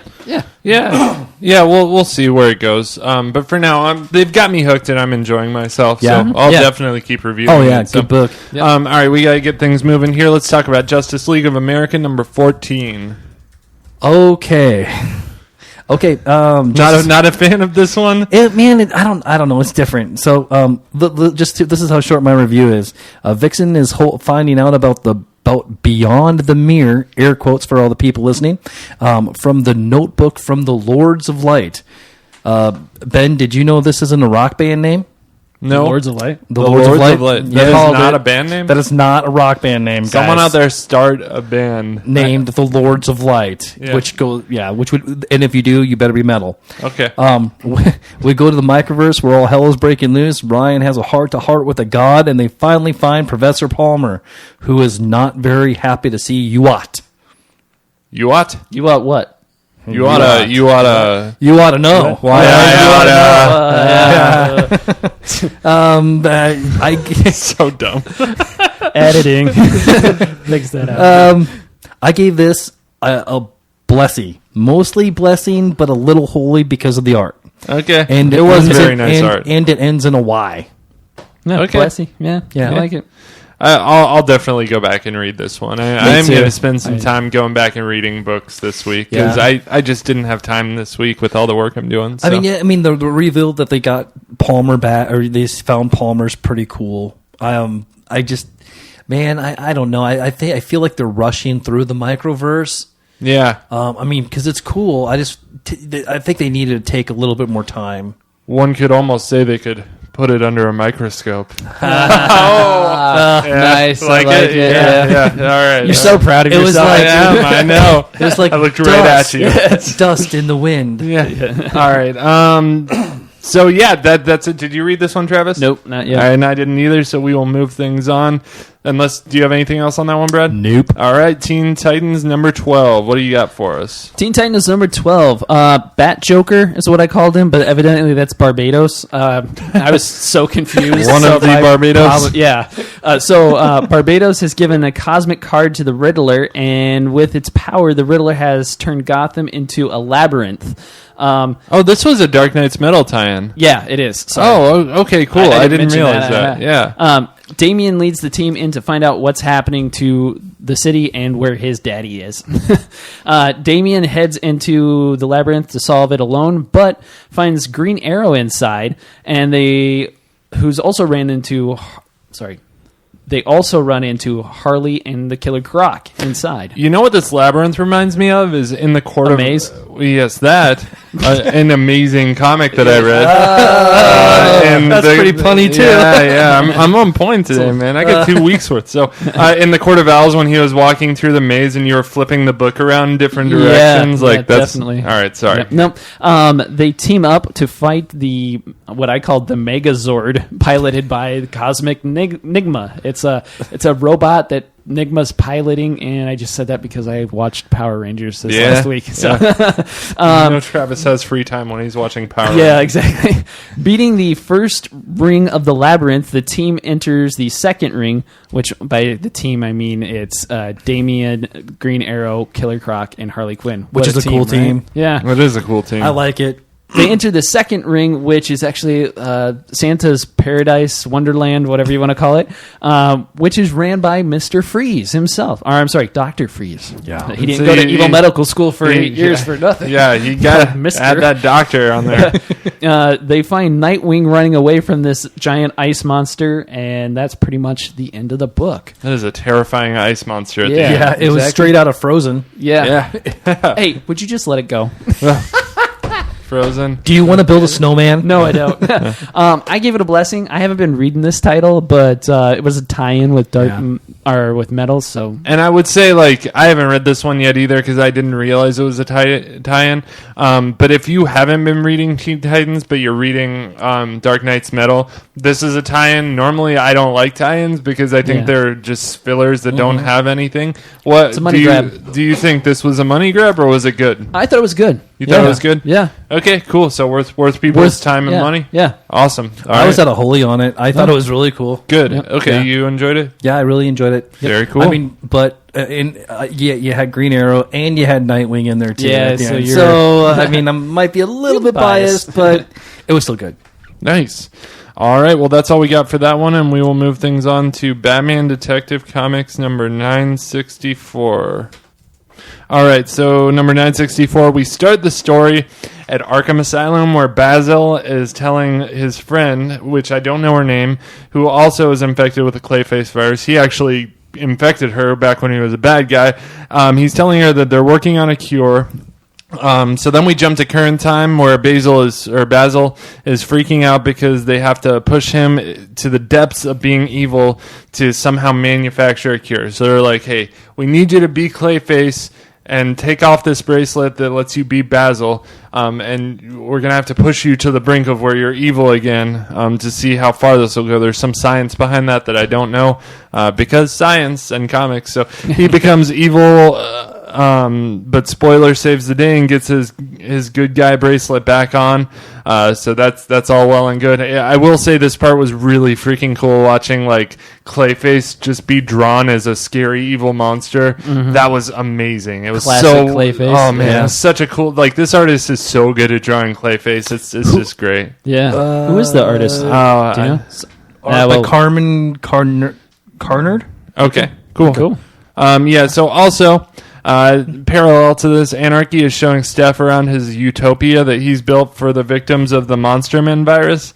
We'll see where it goes. But for now, they've got me hooked, and I'm enjoying myself. Yeah. So I'll Yeah. definitely keep reviewing. Oh yeah, it. So, good book. all right, we gotta get things moving here. Let's talk about Justice League of America number 14. Okay. Not a fan of this one. I don't know. It's different. So, this is how short my review is. Vixen is finding out about beyond the mirror, air quotes for all the people listening, from the notebook from the Lords of Light. Ben, did you know this isn't a rock band name? No. Lords of Light. The Lords of Light. That Yeah. is Called not it- a band name? That is not a rock band name. Someone guys. out there start a band. named the Lords of Light, Yeah. which would, and if you do, you better be metal. Okay. We go to the microverse where all hell is breaking loose. Ryan has a heart-to-heart with a god, and they finally find Professor Palmer, who is not very happy to see Yuat. You ought. You want what? You oughta. You ought to know. Why? So dumb. Editing. Fix that out. I gave this a blessing, mostly blessing, but a little holy because of the art. Okay. And it was ends very in- nice and- art. and it ends in a Y. No, okay. Blessy. Yeah. Yeah. I like it. I'll definitely go back and read this one. I am too. going to spend some time going back and reading books this week because Yeah. I just didn't have time this week with all the work I'm doing. So. The reveal that they got Palmer back, or they found Palmer's pretty cool. I don't know. I feel like they're rushing through the microverse. yeah. Because it's cool. I think they needed to take a little bit more time. One could almost say they could put it under a microscope. Nice. I like it. Yeah. All right. You're so proud of It was yourself. like- I know. It was like I looked dust, right at you. dust in the wind. Yeah. All right. So yeah, that's it. Did you read this one, Travis? Nope, not yet. All right, and I didn't either. So we will move things on. Unless, do you have anything else on that one, Brad? Nope. All right, Teen Titans number 12. What do you got for us? Teen Titans number 12. Bat Joker is what I called him, but evidently that's Barbados. I was so confused. One of the Barbados? Yeah. Barbados has given a cosmic card to the Riddler, and with its power, the Riddler has turned Gotham into a labyrinth. This was a Dark Knight's Metal tie-in. Yeah, it is. Sorry. Oh, okay, cool. I didn't mention realize that. Yeah. Damian leads the team in to find out what's happening to the city and where his daddy is. Damian heads into the labyrinth to solve it alone, but finds Green Arrow inside, and they also run into Harley and the Killer Croc inside. You know what this labyrinth reminds me of is in the court of Maze? Yes, that an amazing comic that I read. And that's pretty punny too. Yeah. I'm on point today, man. I got 2 weeks worth. So in the Court of Owls, when he was walking through the maze and you were flipping the book around in different directions, that's definitely. All right, sorry. No, they team up to fight what I called the Megazord, piloted by the Cosmic Nigma. It's a robot that Nigma's piloting, and I just said that because I watched Power Rangers this last week. So. Travis has free time when he's watching Power Rangers. Yeah, exactly. Beating the first ring of the labyrinth, the team enters the second ring, which by the team I mean it's Damian, Green Arrow, Killer Croc, and Harley Quinn. Which is a cool team. Right? Yeah. It is a cool team. I like it. They enter the second ring, which is actually Santa's Paradise, Wonderland, whatever you want to call it, which is ran by Mr. Freeze himself. Or, I'm sorry, Dr. Freeze. Yeah. He didn't go to evil medical school for 8 years for nothing. Yeah, you got to add that doctor on there. They find Nightwing running away from this giant ice monster, and that's pretty much the end of the book. That is a terrifying ice monster at the Yeah. end. Yeah, it was straight out of Frozen. Yeah. Hey, would you just let it go? Frozen. Do you want to build a snowman? No, I don't. I gave it a blessing. I haven't been reading this title, but it was a tie-in with with metals. So, and I would say, I haven't read this one yet either because I didn't realize it was a tie-in. But if you haven't been reading Teen Titans, but you're reading Dark Knight's Metal, this is a tie-in. Normally, I don't like tie-ins because I think they're just fillers that don't have anything. It's a money grab. Do you think this was a money grab or was it good? I thought it was good. You thought it was good? Yeah. Okay, cool. So worth people's time and money? Yeah. Awesome. All I was at a Holy on it. I thought it was really cool. Good. Yeah. Okay, you enjoyed it? Yeah, I really enjoyed it. Very cool. I mean, but you had Green Arrow and you had Nightwing in there too. Yeah, at the so end. you're- So I mean, I might be a little bit biased, but it was still good. Nice. All right, well, that's all we got for that one, and we will move things on to Batman Detective Comics number 964. All right, so number 964, we start the story at Arkham Asylum where Basil is telling his friend, which I don't know her name, who also is infected with the Clayface virus. He actually infected her back when he was a bad guy. He's telling her that they're working on a cure. So then we jump to current time where Basil is freaking out because they have to push him to the depths of being evil to somehow manufacture a cure. So they're like, hey, we need you to be Clayface and take off this bracelet that lets you be Basil, and we're going to have to push you to the brink of where you're evil again to see how far this will go. There's some science behind that I don't know because science and comics. So he becomes evil, but Spoiler saves the day and gets his good guy bracelet back on. So that's all well and good. I will say this part was really freaking cool watching Clayface just be drawn as a scary evil monster. Mm-hmm. That was amazing. It was classic so Clayface. Oh man, it was such a cool. This artist is so good at drawing Clayface. It's just great. Yeah. Who is the artist? Do you know? Carmen Carnard. Okay. Cool. Yeah. So also. Parallel to this, Anarchy is showing Steph around his utopia that he's built for the victims of the Monster Men virus.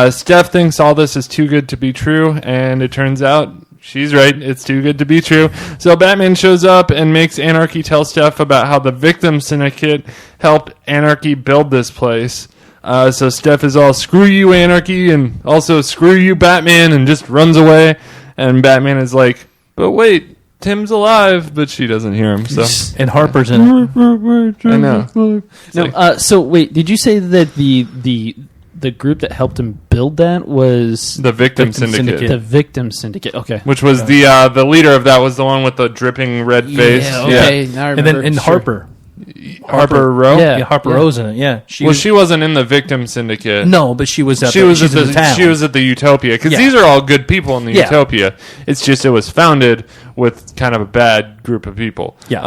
Steph thinks all this is too good to be true, and it turns out she's right. It's too good to be true. So Batman shows up and makes Anarchy tell Steph about how the Victim Syndicate helped Anarchy build this place. So Steph is all, screw you, Anarchy, and also screw you, Batman, and just runs away. And Batman is like, but wait, Tim's alive, but she doesn't hear him. So and Harper's in it. I know. No. So wait, did you say that the the group that helped him build that was The Victim Victim Syndicate. Syndicate. the Victim Syndicate. Okay. Which was the leader of that was the one with the dripping red face. Yeah, okay. Now I And remember. then Sure. Harper. Harper Rowe? Yeah. Yeah, Harper Rowe's in it. Yeah. She wasn't in the Victim Syndicate. No, but she was at She was she's at in the town. she was at the Utopia because Yeah. these are all good people in the Yeah. Utopia. It's just it was founded with kind of a bad group of people. Yeah.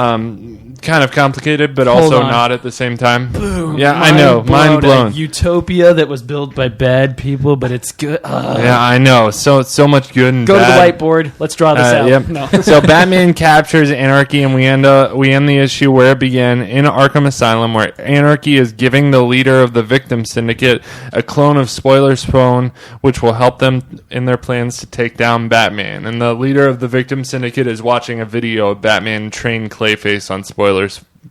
Kind of complicated, but Hold also on. not at the same time. Yeah, I know. Mind blown. A utopia that was built by bad people, but it's good. Yeah, I know. So much good and Go bad. to the whiteboard. Let's draw this out. Yep. No. So Batman captures Anarchy, and we end the issue where it began in Arkham Asylum, where Anarchy is giving the leader of the Victim Syndicate a clone of Spoiler's phone, which will help them in their plans to take down Batman. And the leader of the Victim Syndicate is watching a video of Batman train Clayface on Spoiler's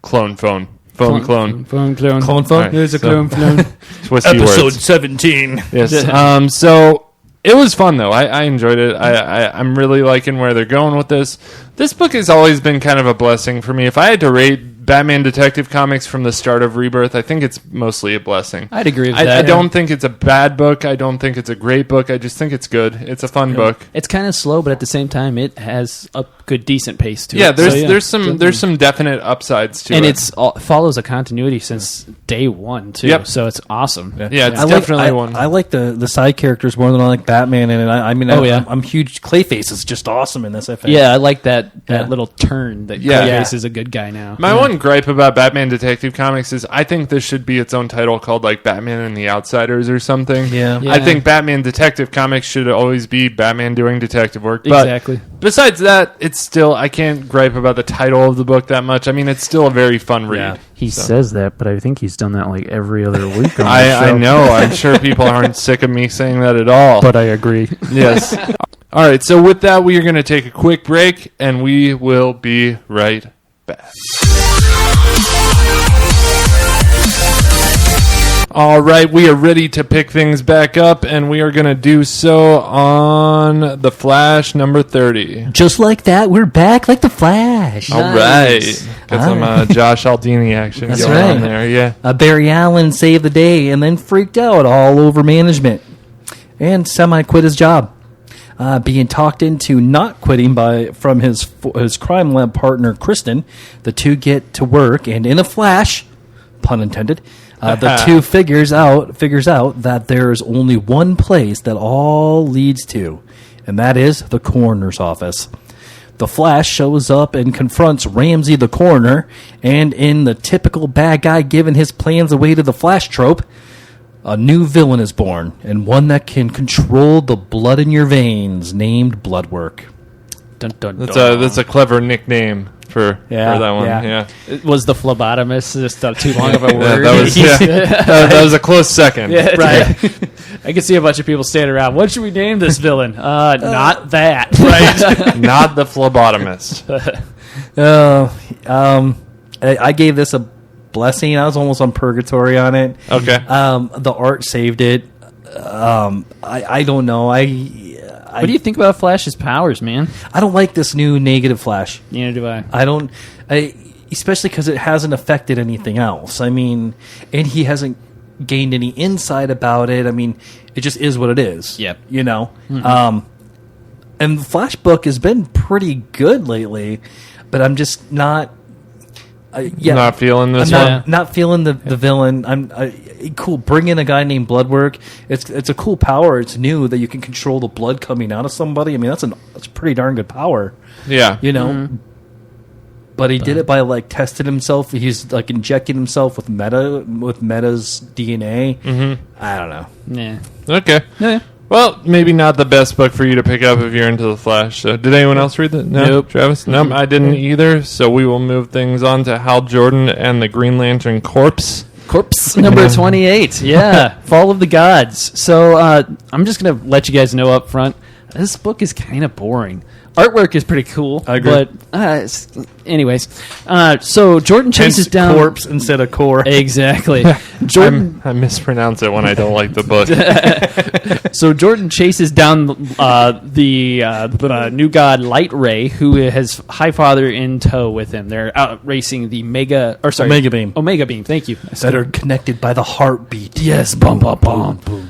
clone phone. Phone clone. Phone clone. Clone phone? All right, There's a so- clone phone. Twisty words. 17. Yes. So it was fun though. I enjoyed it. I'm really liking where they're going with this. This book has always been kind of a blessing for me. If I had to rate Batman Detective Comics from the start of Rebirth, I think it's mostly a blessing. I'd agree with I that. don't think it's a bad book. I don't think it's a great book. I just think it's good. It's a fun book. It's kind of slow, but at the same time, it has a good, decent pace to Yeah, it. there's So, there's some definite upsides to and it. it follows a continuity since day one too. Yep. So it's awesome. Yeah, it's I definitely like, one. I like the side characters more than I like Batman in it. I mean, Oh, yeah. I'm huge. Clayface is just awesome in this. I think. Yeah, I like that Yeah. little turn that Yeah. Clayface is a good guy now. My one gripe about Batman Detective Comics is I think this should be its own title called like Batman and the Outsiders or something. Yeah. Yeah. I think Batman Detective Comics should always be Batman doing detective work. But Exactly. besides that, it's still I can't gripe about the title of the book that much. I mean, it's still a very fun read. Yeah. He So. says that, but I think he's done that like every other week on the I show. know. I'm sure people aren't sick of me saying that at all. But I agree. Yes. All right. So with that, we are going to take a quick break, and we will be right back. All right, we are ready to pick things back up, and we are going to do so on The Flash number 30. Just like that, we're back like the Flash. All Nice. right. Got some Josh Aldini action That's going right. on there. Yeah. Barry Allen saved the day and then freaked out all over management and semi-quit his job. Being talked into not quitting from his crime lab partner, Kristen, the two get to work, and in a flash, pun intended, the two figures out that there's only one place that all leads to, and that is the coroner's office. The Flash shows up and confronts Ramsey the coroner, and in the typical bad guy giving his plans away to the Flash trope, a new villain is born, and one that can control the blood in your veins, named Bloodwork. Dun, dun, That's a clever nickname for that one. yeah. Yeah. It was the phlebotomist just too long of a word? That was that was a close second. Yeah, right. I can see a bunch of people standing around. What should we name this villain? Not that. Right. Not the phlebotomist. I gave this a blessing. I was almost on purgatory on it. Okay. The art saved it. I don't know. What do you think about Flash's powers, man? I don't like this new negative Flash. Neither do I. I don't, especially because it hasn't affected anything else. I mean, and he hasn't gained any insight about it. I mean, it just is what it is. Yep. You know? And the Flash book has been pretty good lately, but I'm just not. Not feeling this I'm one. not feeling the villain. Cool. Bring in a guy named Bloodwork. It's a cool power. It's new that you can control the blood coming out of somebody. I mean, that's a pretty darn good power. Yeah. You know. But he did it by like testing himself. He's like injecting himself with Meta's DNA. I don't know. Yeah. Okay. Yeah. Well, maybe not the best book for you to pick up if you're into the Flash. So, did anyone else read that? No, Nope. Travis? Nope, I didn't either. So we will move things on to Hal Jordan and the Green Lantern Corpse. Corpse number 28. Yeah. Fall of the Gods. So I'm just going to let you guys know up front, this book is kind of boring. artwork is pretty cool. I agree. But anyways, so Jordan chases down corpse instead of core. Exactly. Jordan. I mispronounce it when I don't like the book. So Jordan chases down the new god Light Ray, who has Highfather in tow with him. They're out racing the Omega Beam. Omega Beam. Thank you. That are connected by the heartbeat. Yes, bum bum bum. Boom.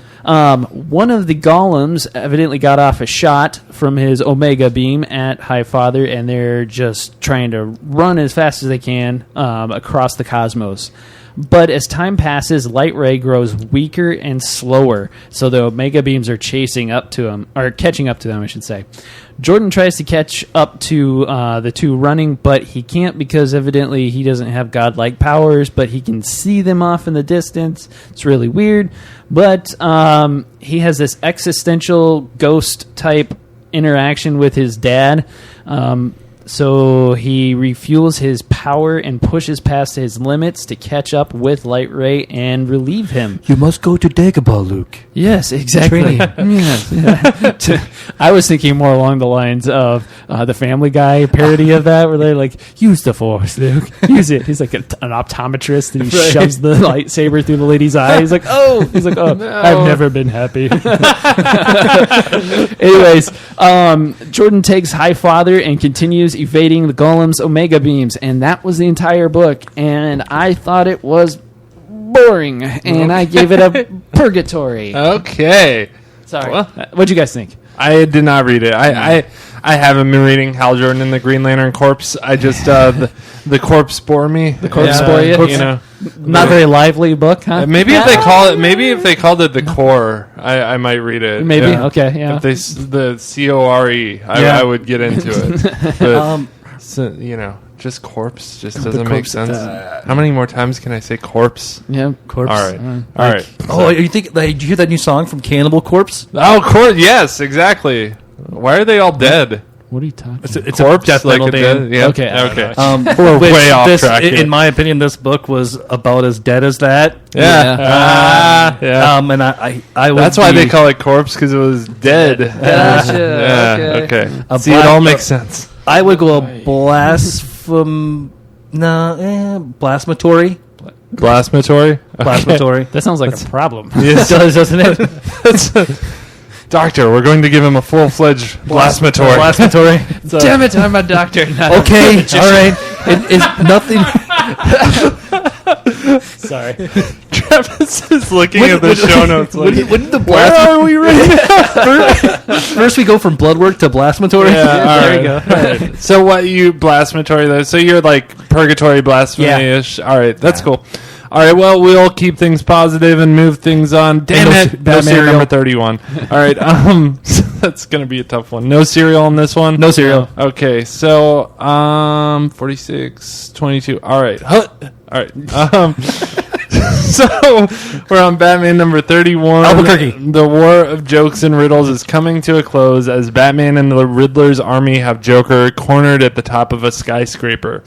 One of the golems evidently got off a shot from his Omega Beam at Highfather, and they're just trying to run as fast as they can across the cosmos. But as time passes, Light Ray grows weaker and slower, so the Omega Beams are catching up to them, I should say. Jordan tries to catch up to the two running, but he can't because evidently he doesn't have godlike powers, but he can see them off in the distance. It's really weird. But he has this existential ghost-type interaction with his dad. So he refuels his power and pushes past his limits to catch up with Light Ray and relieve him. You must go to Dagobah, Luke. Yes, exactly. Yes, yeah. I was thinking more along the lines of the Family Guy parody of that, where they're like, "Use the Force, Luke. Use it." He's like an optometrist, and he shoves the lightsaber through the lady's eye. He's like, "Oh," No. I've never been happy." Anyways, Jordan takes Highfather and continues evading the Golem's Omega Beams, and that was the entire book. And I thought it was boring, and I gave it a purgatory. Okay. Sorry. Well, What'd you guys think? I did not read it. I haven't been reading Hal Jordan and the Green Lantern Corpse. I just the corpse bore me. The corpse bore you? You know. Not very lively book, huh? Maybe if they called it the Core, I might read it. Maybe. Yeah. Okay. Yeah. If they the CORE, I would get into it. But so, just corpse just doesn't make sense. How many more times can I say corpse? Yeah. Corpse. All right. Oh, you think? Did you hear that new song from Cannibal Corpse? Oh, corpse. Yes, exactly. Why are they all dead? What are you talking about? It's Corpse, a death like metal a band. dead. Yeah. Okay, I don't Okay. We're way off track here. In my opinion, this book was about as dead as that. Yeah. Yeah. And I would That's why be- they call it corpse, because it was dead. Gotcha. Yeah. Okay. A See, it black- all makes sense. I would go blasphematory. Blasphematory. Blasphematory. That sounds like a problem. It does, doesn't it? Doctor, we're going to give him a full-fledged blasphematory. Blasphematory. Damn it! I'm a doctor. Okay, all right. It is nothing. Sorry. Travis is looking at the show notes. Like, Wouldn't the where are we right now? First we go from blood work to blasphematory. Yeah, There all you go. right. So what you blasphematory though? So you're like purgatory blasphemy-ish. All right, that's cool. All right, well, we'll keep things positive and move things on. Damn it, no cereal. Number 31. All right, so that's going to be a tough one. No cereal on this one? No cereal. Okay, so 46, 22. All right. All right. So we're on Batman number 31. Albuquerque. The war of jokes and riddles is coming to a close as Batman and the Riddler's army have Joker cornered at the top of a skyscraper.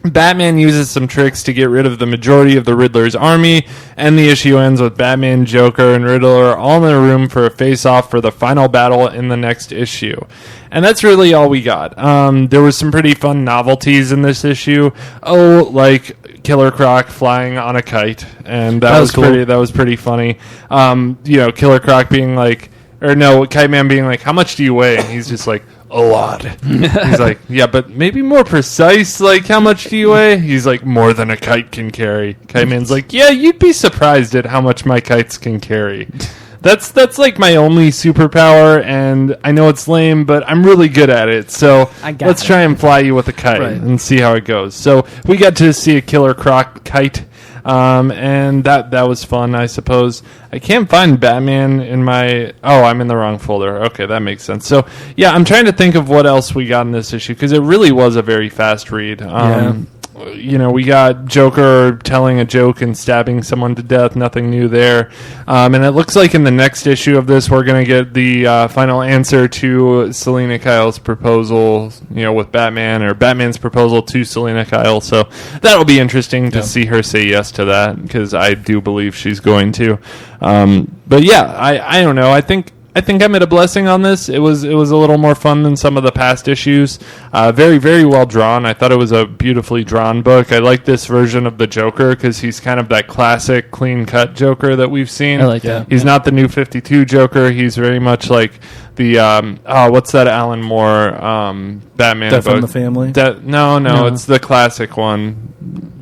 Batman uses some tricks to get rid of the majority of the Riddler's army, and the issue ends with Batman, Joker, and Riddler all in a room for a face-off for the final battle in the next issue. And that's really all we got. There was some pretty fun novelties in this issue. Oh, like Killer Croc flying on a kite, and that was cool. That was pretty funny. Killer Croc being like, Kite Man being like, "How much do you weigh?" And he's just like, "A lot." He's like, "Yeah, but maybe more precise, like, how much do you weigh?" He's like, "More than a kite can carry." Kite Man's like, "Yeah, you'd be surprised at how much my kites can carry." That's like my only superpower, and I know it's lame, but I'm really good at it. So let's try and fly you with a kite and see how it goes. So we got to see a Killer Croc kite. And that was fun, I suppose. I can't find Batman in my... Oh, I'm in the wrong folder. Okay, that makes sense. So, yeah, I'm trying to think of what else we got in this issue, because it really was a very fast read. We got Joker telling a joke and stabbing someone to death. Nothing new there. And it looks like in the next issue of this, we're going to get the final answer to Selena Kyle's proposal, with Batman, or Batman's proposal to Selena Kyle. So that'll be interesting to see her say yes to that, because I do believe she's going to. But yeah, I don't know. I think I think I'm at a blessing on this. It was a little more fun than some of the past issues. Very, very well drawn. I thought it was a beautifully drawn book. I like this version of the Joker because he's kind of that classic, clean-cut Joker that we've seen. I like that. He's not the new 52 Joker. He's very much like the what's that Alan Moore Batman Death book? from the Family? No, it's the classic one.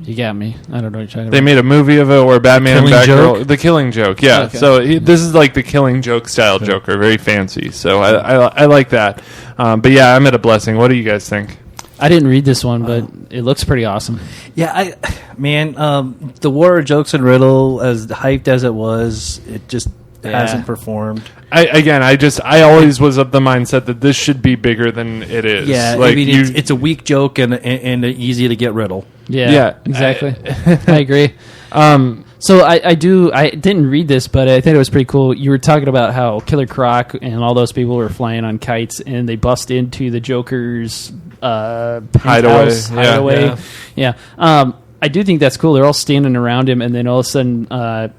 You got me. I don't know what you're talking about. They made a movie of it where Batman and Killing Batgirl... Joke? The Killing Joke, yeah. Okay. So this is like the Killing Joke style Joker. Very fancy. So I like that. But yeah, I'm at a blessing. What do you guys think? I didn't read this one, but it looks pretty awesome. Yeah, the War of Jokes and Riddle, as hyped as it was, it just hasn't performed. I always was of the mindset that this should be bigger than it is. Yeah, like I mean, it's a weak joke and an easy to get riddle. Yeah, exactly. I agree. So I didn't read this, but I think it was pretty cool. You were talking about how Killer Croc and all those people were flying on kites, and they bust into the Joker's hideaway. Yeah. I do think that's cool. They're all standing around him, and then all of a sudden,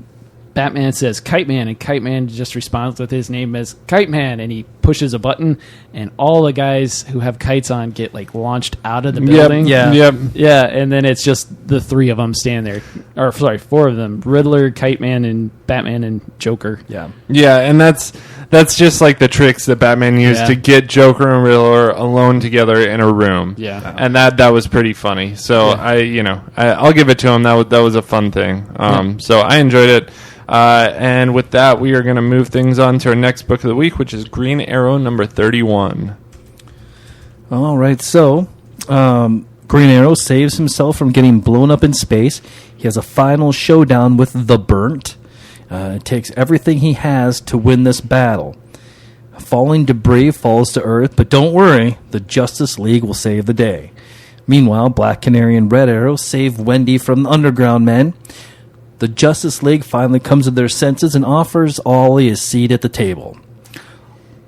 Batman says Kite Man, and Kite Man just responds with his name as Kite Man, and he pushes a button, and all the guys who have kites on get like launched out of the building. Yep. Yeah, and then it's just the three of them stand there. Or, sorry, four of them. Riddler, Kite Man, and Batman and Joker. Yeah. Yeah, and that's just like the tricks that Batman used to get Joker and Riddler alone together in a room. Yeah. And that was pretty funny. So I'll give it to him. That was a fun thing. So I enjoyed it. And with that, we are going to move things on to our next book of the week, which is Green Arrow number 31. All right, so Green Arrow saves himself from getting blown up in space. He has a final showdown with the Burnt. It takes everything he has to win this battle. Falling debris falls to Earth, but don't worry, the Justice League will save the day. Meanwhile, Black Canary and Red Arrow save Wendy from the Underground Men. The Justice League finally comes to their senses and offers Ollie a seat at the table.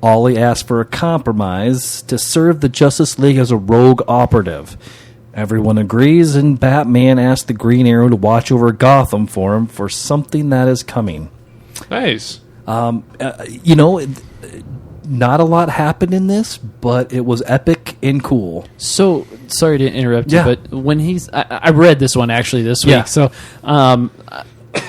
Ollie asks for a compromise to serve the Justice League as a rogue operative. Everyone agrees, and Batman asks the Green Arrow to watch over Gotham for him for something that is coming. Nice. Not a lot happened in this, but it was epic and cool. So, sorry to interrupt Yeah. you, but when I read this one actually this week. Yeah. So,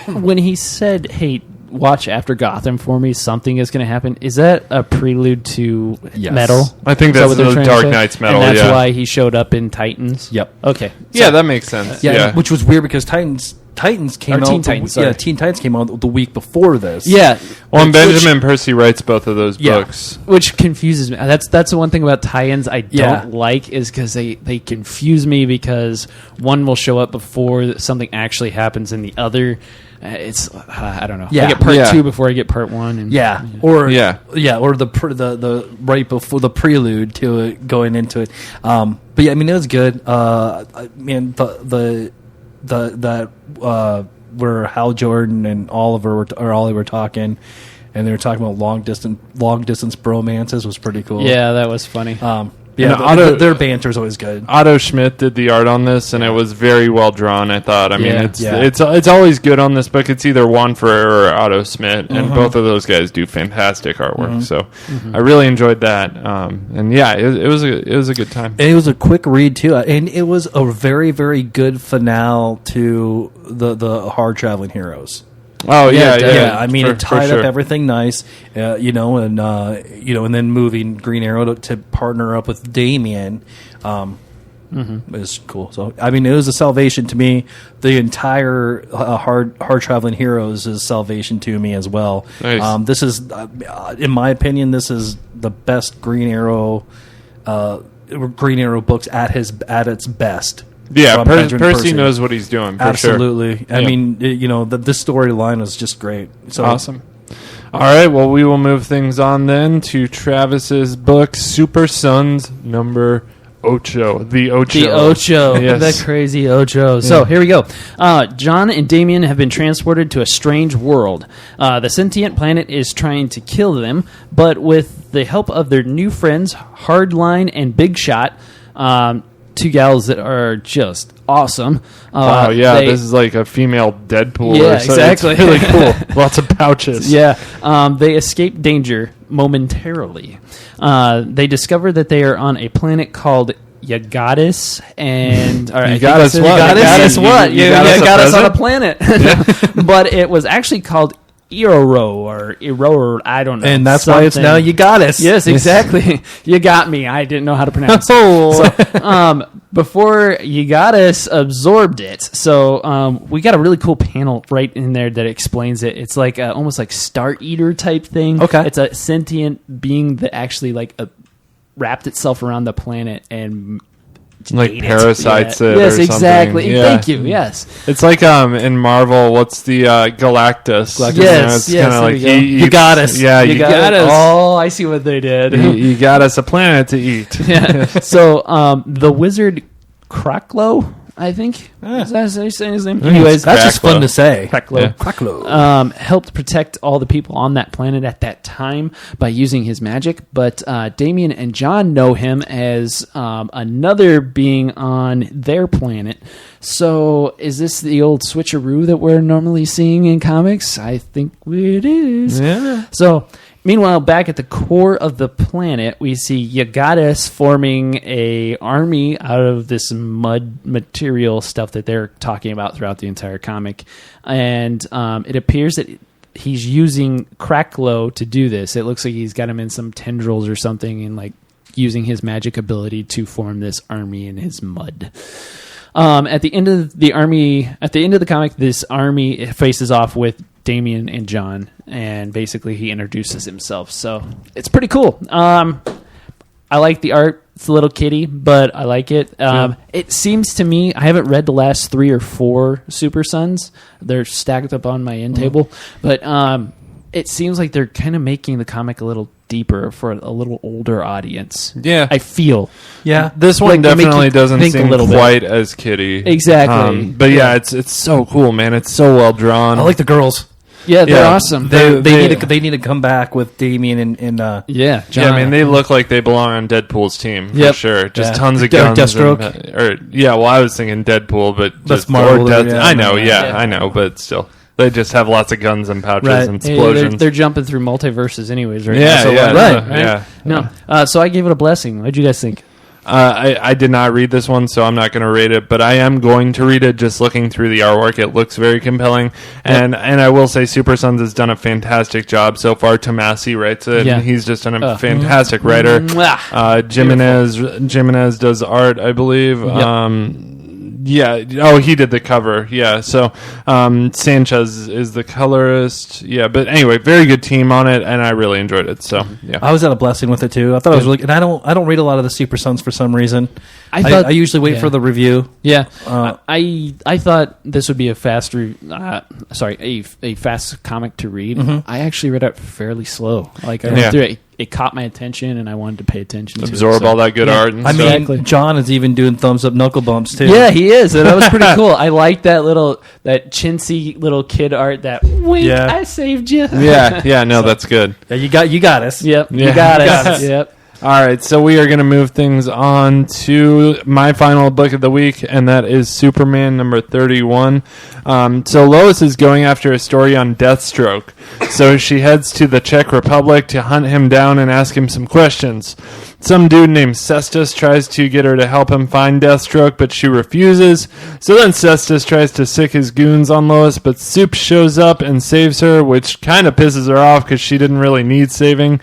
when he said, "Hey, watch after Gotham for me, something is going to happen," is that a prelude to Yes. Metal? I think Is that that's what they're the trying to Dark say? Knight's Metal, And that's yeah. why he showed up in Titans. Yep. Okay. Yeah, that makes sense. Yeah, which was weird because Titans came Or out. Teen Titans, sorry. Teen Titans came out the week before this. Yeah. Well, and Which- Benjamin Percy writes both of those Yeah. books. Which confuses me. That's the one thing about tie-ins I Yeah. don't like is because they confuse me because one will show up before something actually happens and the other, it's I don't know. Yeah. I get part Yeah. 2 before I get part 1. And, or Yeah. or the right before the prelude to it going into it. But yeah, I mean it was good. Where Hal Jordan and Ollie were talking, and they were talking about long distance bromances was pretty cool. Yeah, that was funny. Their banter is always good. Otto Schmidt did the art on this, and it was very well drawn. I thought. I mean, Yeah. it's always good on this book. It's either Juan Ferrer or Otto Schmidt, and both of those guys do fantastic artwork. So I really enjoyed that. And yeah, it was a good time. And it was a quick read too, and it was a very, very good finale to the hard traveling heroes. Oh yeah. I mean, it tied up everything nice, and then moving Green Arrow to partner up with Damian, is cool. So I mean, it was a salvation to me. The entire hard traveling heroes is salvation to me as well. Nice. This is, in my opinion, this is the best Green Arrow books at its best. Yeah, From Benjamin Percy knows what he's doing. For Absolutely. Sure. I mean, this storyline was just great. So Awesome. All right, well, we will move things on then to Travis's book, Super Sons number Ocho. The Ocho. The Ocho. Yes. The crazy Ocho. So here we go. John and Damien have been transported to a strange world. The sentient planet is trying to kill them, but with the help of their new friends, Hardline and Big Shot, two gals that are just awesome. Wow, yeah, this is like a female Deadpool. Yeah, or so. exactly. It's really cool. Lots of pouches. Yeah, they escape danger. momentarily. They discover that they are on a planet called Yagatis, and You got us what? You got us on a planet. But it was actually called Iro, I don't know. And that's why it's now You Got Us. Yes, exactly. You got me. I didn't know how to pronounce Oh. it. So, before You Got Us absorbed it. So we got a really cool panel right in there that explains it. It's like almost like Star Eater type thing. Okay. It's a sentient being that actually wrapped itself around the planet and like ate parasites it. it. Yes, or exactly. something. Yeah. Thank you. Yes. It's like in Marvel, what's the Galactus? Yes, it's yes, kinda there like you go. You got us. Yeah, you got us. Oh, I see what they did. you got us a planet to eat. Yeah. So the wizard Kraklo, I think. Is that how you saying his name? Anyways, That's just fun to say. Kraklo. Yeah. Kraklo. Helped protect all the people on that planet at that time by using his magic. But Damien and John know him as another being on their planet. So is this the old switcheroo that we're normally seeing in comics? I think it is. Yeah. So meanwhile, back at the core of the planet, we see Yagatis forming a army out of this mud material stuff that they're talking about throughout the entire comic. And it appears that he's using Kraklo to do this. It looks like he's got him in some tendrils or something and like using his magic ability to form this army in his mud. At the end of the comic, this army faces off with Damien and John, and basically he introduces himself. So it's pretty cool. I like the art. It's a little kiddie, but I like it. It seems to me, I haven't read the last 3 or 4 Super Sons. They're stacked up on my end table, but it seems like they're kind of making the comic a little deeper for a little older audience. Yeah. I feel. Yeah. This one Like, they make definitely you doesn't think a seem little bit. quite as kiddie. Exactly. But yeah, it's so cool, man. It's so well drawn. I like the girls. Yeah, they're Yeah. awesome. They need to come back with Damien and yeah, Yeah, John. I mean, they look like they belong on Deadpool's team for Yep. sure. Just Yeah. tons of Or guns. Deathstroke. Well, I was thinking Deadpool, but That's just Marvel, or Death. yeah. I know, Yeah. I know, but still, they just have lots of guns and pouches Right. and Hey, explosions. they're jumping through multiverses anyways, right? yeah, now, so yeah, why right, not, yeah. No. So I gave it a blessing. What did you guys think? I did not read this one, so I'm not going to rate it, but I am going to read it. Just looking through the artwork, it looks very compelling, and I will say Super Sons has done a fantastic job so far. Tomasi writes it, Yeah. and he's just done a fantastic writer. Jimenez does art, I believe. Yeah. Oh, he did the cover. Yeah. So Sanchez is the colorist. Yeah. But anyway, very good team on it, and I really enjoyed it. So yeah. I was at a blessing with it too. I thought it was really. And I don't read a lot of the Super Sons for some reason. I thought- I usually wait yeah. for the review. Yeah, Uh, I thought this would be a fast a fast comic to read. I actually read it fairly slow. Like I Yeah. went through it, it caught my attention, and I wanted to pay attention to Absorb it. So- all that good art. And I stuff. mean, Exactly. John is even doing thumbs up knuckle bumps too. Yeah, he is, and that was pretty cool. I like that chintzy little kid art. That wink, Yeah. I saved you. Yeah. No, that's good. Yeah, you got us. Yep, Yeah. you got You it. got us. Yep. All right, so we are going to move things on to my final book of the week, and that is Superman number 31. So Lois is going after a story on Deathstroke. So she heads to the Czech Republic to hunt him down and ask him some questions. Some dude named Cestus tries to get her to help him find Deathstroke, but she refuses. So then Cestus tries to sick his goons on Lois, but Soup shows up and saves her, which kind of pisses her off because she didn't really need saving.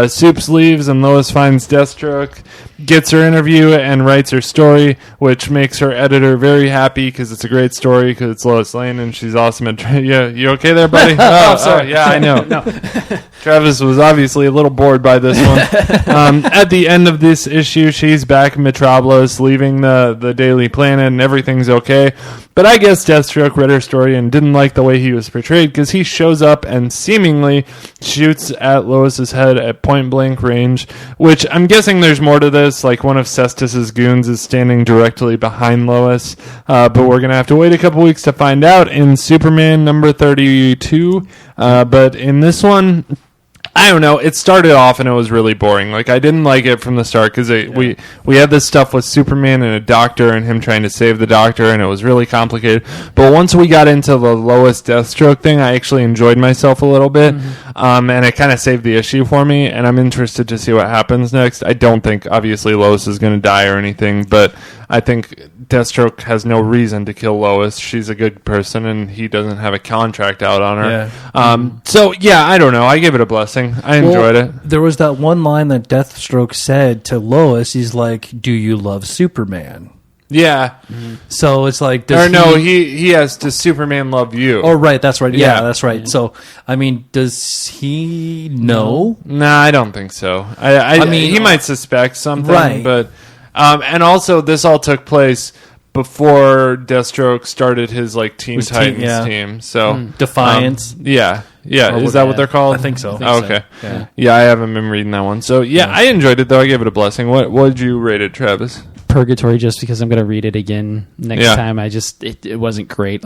Soups leaves and Lois finds Deathstroke, gets her interview, and writes her story, which makes her editor very happy because it's a great story because it's Lois Lane and she's awesome at... Yeah, you okay there, buddy? sorry. Yeah, I know. No. Travis was obviously a little bored by this one. At the end of this issue, she's back in Metropolis, leaving the Daily Planet, and everything's okay. But I guess Deathstroke read her story and didn't like the way he was portrayed because he shows up and seemingly shoots at Lois's head at point-blank range, which I'm guessing there's more to this, like one of Cestus's goons is standing directly behind Lois, but we're going to have to wait a couple weeks to find out in Superman number 32. But in this one, I don't know. It started off and it was really boring. Like, I didn't like it from the start because we had this stuff with Superman and a doctor and him trying to save the doctor, and it was really complicated. But once we got into the Lois Deathstroke thing, I actually enjoyed myself a little bit, and it kind of saved the issue for me, and I'm interested to see what happens next. I don't think, obviously, Lois is going to die or anything, but I think Deathstroke has no reason to kill Lois. She's a good person, and he doesn't have a contract out on her. So, I don't know. I give it a blessing. I enjoyed it. There was that one line that Deathstroke said to Lois. He's like, "Do you love Superman?" Yeah. So it's like... he has, "Does Superman love you?" Oh, right. That's right. Yeah. Yeah, that's right. Yeah. So, I mean, does he know? Nah, I don't think so. I mean, he might suspect something, right. But... and also, this all took place before Deathstroke started his Teen Titans team. So Defiance. Yeah. Is that what they're called? I think so. Okay. Yeah, I haven't been reading that one. So I enjoyed it though. I gave it a blessing. What did you rate it, Travis? Purgatory, just because I'm going to read it again next time. It wasn't great.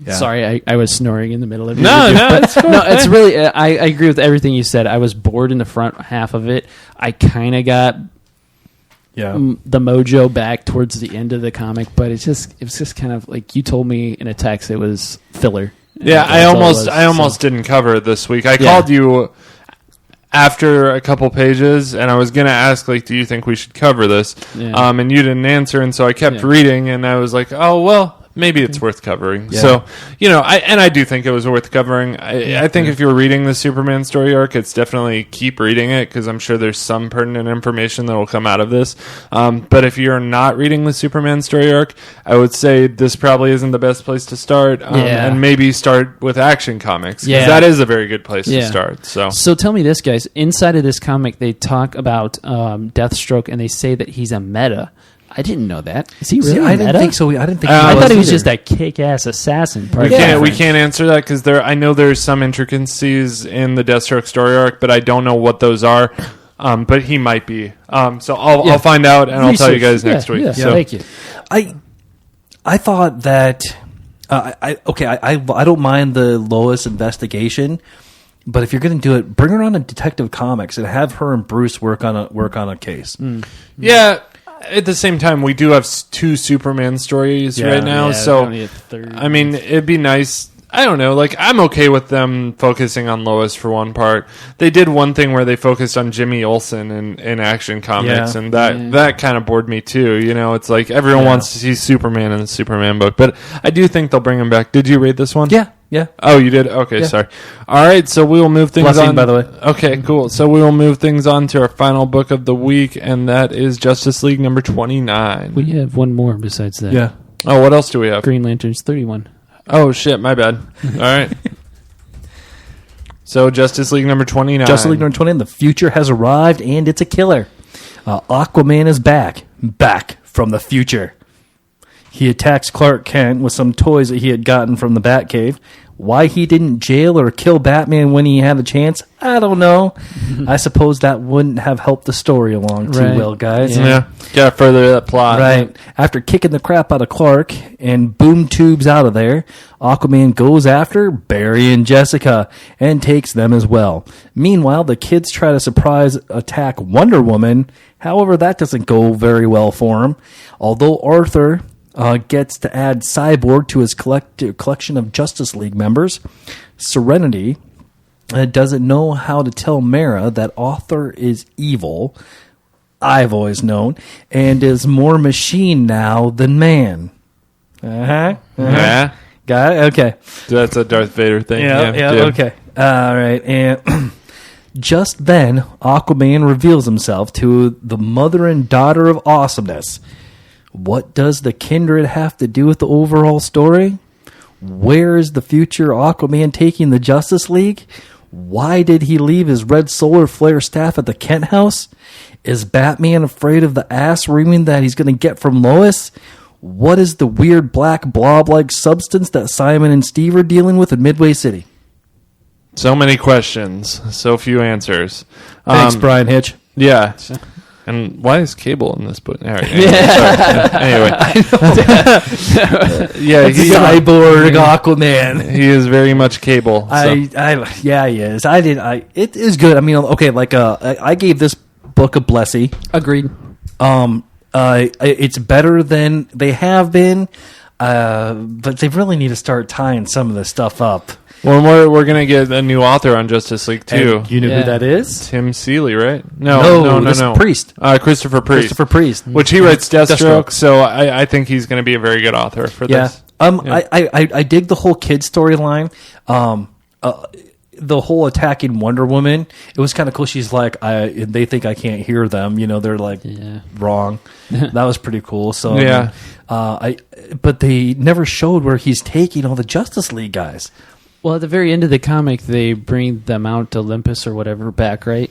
Sorry, I was snoring in the middle of it. No, it's cool. No, it's really. I agree with everything you said. I was bored in the front half of it. I kind of got. The mojo back towards the end of the comic, but it was just kind of like you told me in a text. It was filler. Yeah, I almost didn't cover it this week. I called you after a couple pages, and I was gonna ask, do you think we should cover this? Yeah. And you didn't answer, and so I kept reading, and I was like, oh well. Maybe it's worth covering. Yeah. So, I do think it was worth covering. I think if you're reading the Superman story arc, it's definitely keep reading it because I'm sure there's some pertinent information that will come out of this. But if you're not reading the Superman story arc, I would say this probably isn't the best place to start. And maybe start with Action Comics because that is a very good place to start. So tell me this, guys. Inside of this comic, they talk about Deathstroke and they say that he's a meta. I didn't know that. Is he really? I didn't think so. I didn't think. I thought he was just that kick-ass assassin. We can't answer that because I know there's some intricacies in the Deathstroke story arc, but I don't know what those are. But he might be. So I'll find out and I'll tell you guys next week. Yeah. So. Thank you. I thought that. I don't mind the Lois investigation, but if you're going to do it, bring her on to Detective Comics and have her and Bruce work on a case. Yeah. At the same time, we do have two Superman stories right now, so I mean, it'd be nice. I don't know. I'm okay with them focusing on Lois for one part. They did one thing where they focused on Jimmy Olsen in Action Comics, and that kind of bored me too. It's like everyone wants to see Superman in the Superman book, but I do think they'll bring him back. Did you read this one? Yeah. Oh, you did? Okay, sorry. All right, so we will move things Blessing, on. by the way. Okay, cool. So we will move things on to our final book of the week, and that is Justice League number 29. We have one more besides that. Yeah. Oh, what else do we have? Green Lanterns 31. Oh, shit, my bad. All right. So Justice League number 29. Justice League number 29. The future has arrived, and it's a killer. Aquaman is back from the future. He attacks Clark Kent with some toys that he had gotten from the Batcave. Why he didn't jail or kill Batman when he had the chance, I don't know. I suppose that wouldn't have helped the story along too well, guys. Yeah. Gotta further that plot. Right. After kicking the crap out of Clark and boom tubes out of there, Aquaman goes after Barry and Jessica and takes them as well. Meanwhile, the kids try to surprise attack Wonder Woman. However, that doesn't go very well for him. Although Arthur gets to add Cyborg to his collection of Justice League members, Serenity doesn't know how to tell Mara that Arthur is evil, I've always known, and is more machine now than man. Yeah. Got it? Okay. That's a Darth Vader thing. Yeah, okay. All right. And just then, Aquaman reveals himself to the mother and daughter of awesomeness. What does the kindred have to do with the overall story? Where is the future Aquaman taking the Justice League? Why did he leave his red solar flare staff at the Kent house? Is Batman afraid of the ass reaming that he's going to get from Lois? What is the weird black blob-like substance that Simon and Steve are dealing with in Midway City? So many questions, so few answers. Thanks, Brian Hitch. Yeah. And why is Cable in this book? All right, anyway, yeah, he's Cyborg Aquaman. He is very much Cable. So. Yeah, he is. It is good. I mean, okay, like I gave this book a blessing. Agreed. It's better than they have been, but they really need to start tying some of this stuff up. Well, we're gonna get a new author on Justice League too. And you know who that is? Tim Seeley, right? No. Priest. Christopher Priest. Which he writes Deathstroke. So I think he's going to be a very good author for this. I dig the whole kid storyline. The whole attacking Wonder Woman. It was kind of cool. She's like, they think I can't hear them. You know, they're like wrong. That was pretty cool. So yeah, but they never showed where he's taking all the Justice League guys. Well, at the very end of the comic, they bring the Mount Olympus or whatever back, right?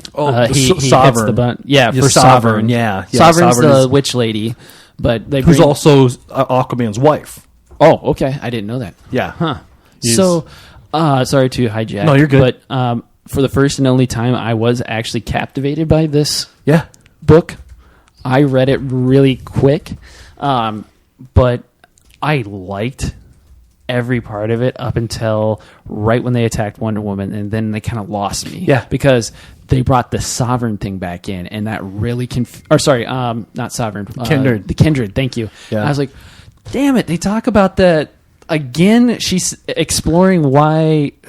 He hits the button. Yeah, for Sovereign. Yeah, Sovereign's the witch lady, but they who's also Aquaman's wife. Oh, okay. I didn't know that. Yeah. Huh. So, sorry to hijack. No, you're good. But for the first and only time, I was actually captivated by this book. I read it really quick, but I liked every part of it up until right when they attacked Wonder Woman, and then they kind of lost me. Yeah, because they brought the Sovereign thing back in, and that really not Sovereign, Kindred. The Kindred. Thank you. Yeah. I was like, damn it! They talk about that again. She's exploring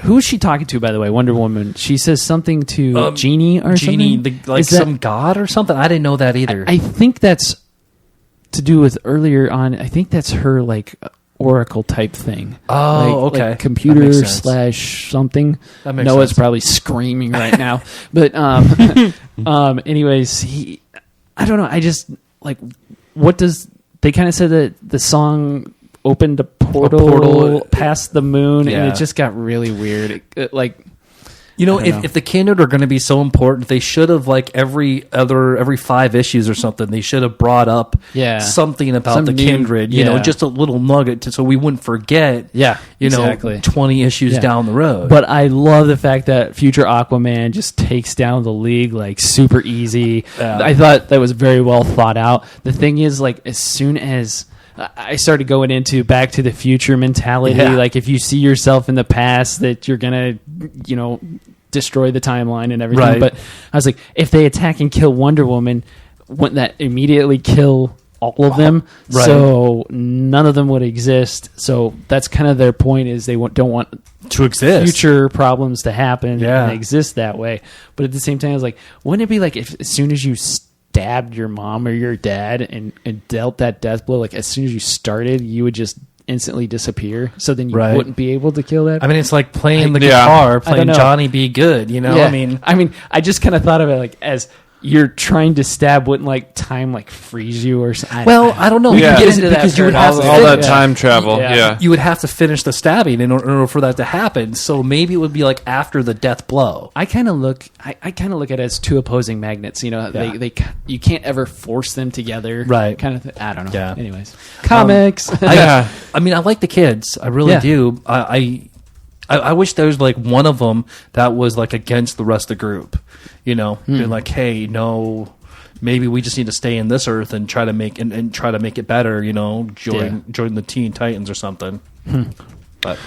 who's she talking to? By the way, Wonder Woman. She says something to Genie or something. Some god or something. I didn't know that either. I think that's to do with earlier on. I think that's her Oracle type thing. Oh, okay. Like computer / something. That makes Noah's sense. probably screaming right now. But anyways, I don't know. I just what does they kind of said that the song opened a portal past the moon, and it just got really weird. If the Kindred are going to be so important, they should have every 5 issues or something. They should have brought up something about the Kindred. Just a little nugget so we wouldn't forget. Yeah, exactly. 20 issues down the road. But I love the fact that future Aquaman just takes down the League super easy. I thought that was very well thought out. The thing is, as soon as I started going into Back to the Future mentality. If you see yourself in the past, that you're gonna, destroy the timeline and everything. Right. But I was like, if they attack and kill Wonder Woman, wouldn't that immediately kill all of them? Right. So none of them would exist. So that's kind of their point, is they don't want to exist, future problems to happen and exist that way. But at the same time, I was like, wouldn't it be if as soon as you stabbed your mom or your dad and dealt that death blow, as soon as you started, you would just instantly disappear, so then you wouldn't be able to kill that? I mean, it's like playing the guitar, playing Johnny Be Good, I mean, I just kind of thought of it as you're trying to stab, wouldn't time freeze you or something? I don't know. Yeah. You get into that because you would have all that time travel. Yeah. You would have to finish the stabbing in order for that to happen. So maybe it would be after the death blow. I kind of look at it as two opposing magnets. They you can't ever force them together. Right. Kind of. I don't know. Yeah. Anyways, comics. I mean, I like the kids. I really do. I wish there was one of them that was against the rest of the group, being hey, no, maybe we just need to stay in this Earth and try to make it better, join the Teen Titans or something. But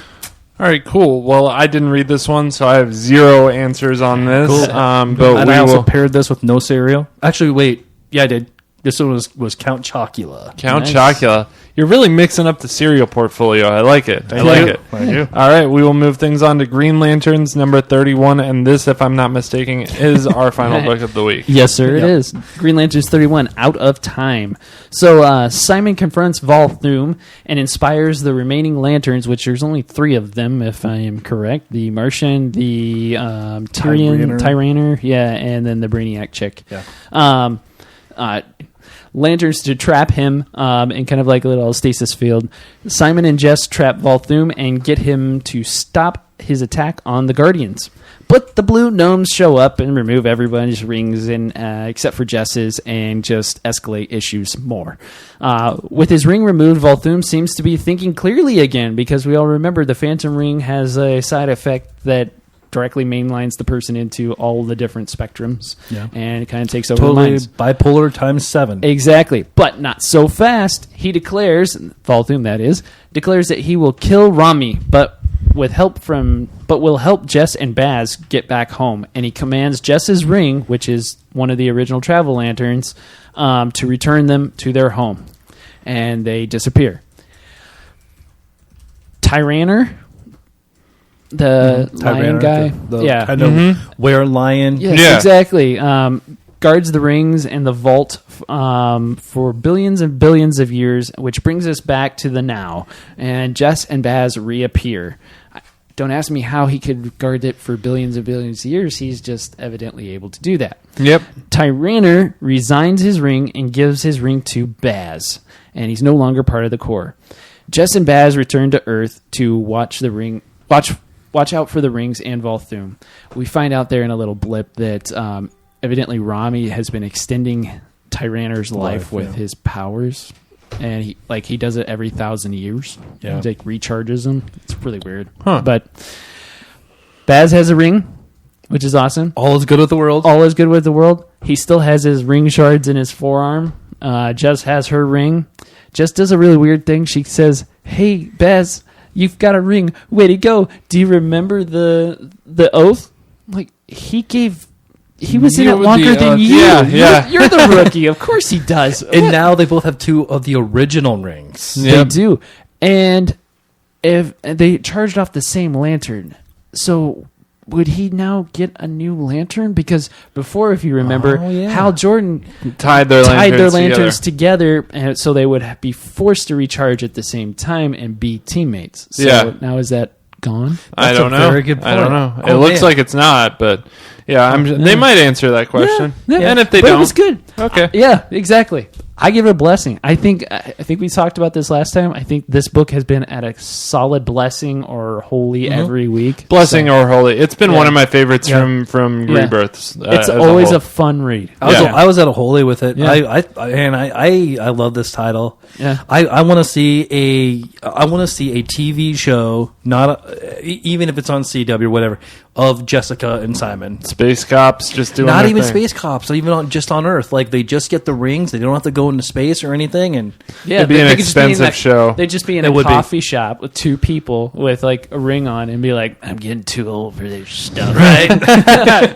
all right, cool. Well, I didn't read this one, so I have 0 answers on this. Cool. But and I also paired this with no cereal. Actually, wait, yeah, I did. This one was Count Chocula. Count Chocula. You're really mixing up the cereal portfolio. I like it. I like it. Thank you. All right, we will move things on to Green Lanterns number 31, and this, if I'm not mistaken, is our final book of the week. Yes, sir, it is. Green Lanterns 31, Out of Time. So Simon confronts Volthoom and inspires the remaining Lanterns, which there's only 3 of them, if I am correct. The Martian, the Tyranner, and then the Brainiac chick. Yeah. Lanterns to trap him in kind of a little stasis field. Simon and Jess trap Volthoom and get him to stop his attack on the Guardians. But the blue gnomes show up and remove everyone's rings except for Jess's, and just escalate issues more. With his ring removed, Volthoom seems to be thinking clearly again, because we all remember the Phantom Ring has a side effect that directly mainlines the person into all the different spectrums, and it kind of takes over Totally the minds. bipolar times 7. Exactly, but not so fast. He declares, Volthoom that is, declares that he will kill Rami, but will help Jess and Baz get back home. And he commands Jess's ring, which is one of the original travel lanterns, to return them to their home. And they disappear. Tyranner, the lion guy, kind of were lion. Yes, exactly. Guards the rings and the vault for billions and billions of years, which brings us back to the now. And Jess and Baz reappear. Don't ask me how he could guard it for billions and billions of years. He's just evidently able to do that. Yep. Tyranner resigns his ring and gives his ring to Baz, and he's no longer part of the Corps. Jess and Baz return to Earth to watch out for the rings and Volthoom. We find out there in a little blip that evidently Rami has been extending Tyranner's life with his powers. And he does it every 1,000 years. Yeah. He recharges them. It's really weird. Huh. But Baz has a ring, which is awesome. All is good with the world. All is good with the world. He still has his ring shards in his forearm. Jess has her ring. Jess does a really weird thing. She says, "Hey, Baz, you've got a ring. Way to go. Do you remember the oath?" Like, he was in it longer than you. Yeah. You're the rookie. Of course he does. And now they both have 2 of the original rings. They do. And if they charged off the same lantern, so would he now get a new lantern? Because before, if you remember, Hal Jordan tied their lanterns together, and so they would be forced to recharge at the same time and be teammates. So now is that gone? I don't know. Very good point. I don't know. It looks like it's not, but they might answer that question. Yeah. And if they but don't, it was good. Okay. Yeah, exactly. I give it a blessing. I think we talked about this last time. I think this book has been at a solid blessing or holy every week. Blessing or holy. It's been one of my favorites from Rebirths. It's always a fun read. I was at a holy with it. Yeah. I love this title. Yeah. I want to see a TV show, even if it's on CW or whatever, of Jessica and Simon. Space cops just doing Not their even thing. space cops, even just on Earth. Like, they just get the rings. They don't have to go into space or anything. And Yeah, It'd be an they could just be in expensive show. They'd just be in It a would be. coffee shop with 2 people with like a ring on and be like, "I'm getting too old for this stuff." Right?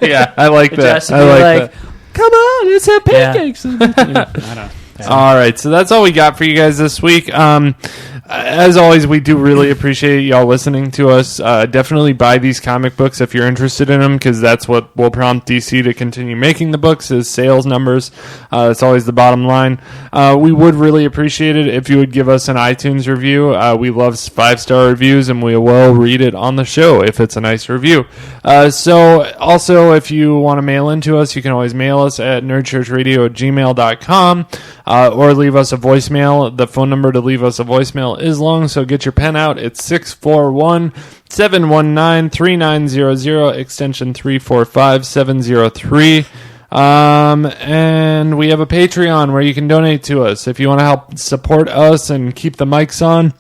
Yeah, I like that. Just I be like like, that. "Come on, let's have pancakes." I don't know. All right, so that's all we got for you guys this week. As always, we do really appreciate y'all listening to us. Definitely buy these comic books if you're interested in them, because that's what will prompt DC to continue making the books, is sales numbers. That's always the bottom line. We would really appreciate it if you would give us an iTunes review. We love 5-star reviews, and we will read it on the show if it's a nice review. So also, if you want to mail into us, you can always mail us at nerdchurchradio@gmail.com. Or leave us a voicemail. The phone number to leave us a voicemail is long, so get your pen out. It's 641-719-3900, extension 345703. And we have a Patreon where you can donate to us. If you want to help support us and keep the mics on,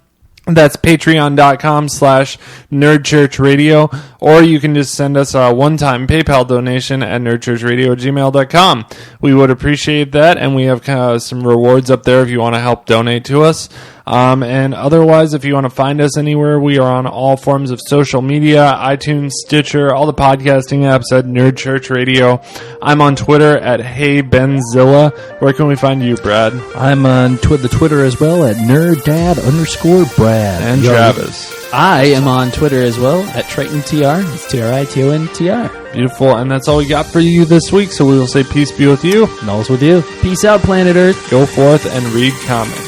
that's patreon.com/nerdchurchradio, or you can just send us a one-time PayPal donation at nerdchurchradio@gmail.com. We would appreciate that, and we have kind of some rewards up there if you want to help donate to us. And otherwise, if you want to find us anywhere, we are on all forms of social media, iTunes, Stitcher, all the podcasting apps at Nerd Church Radio. I'm on Twitter at HeyBenzilla. Where can we find you, Brad? I'm on the Twitter as well at nerddad_Brad. And Travis. I am on Twitter as well at TritonTR. It's TRITONTR. Beautiful. And that's all we got for you this week. So we will say peace be with you. And all's with you. Peace out, planet Earth. Go forth and read comics.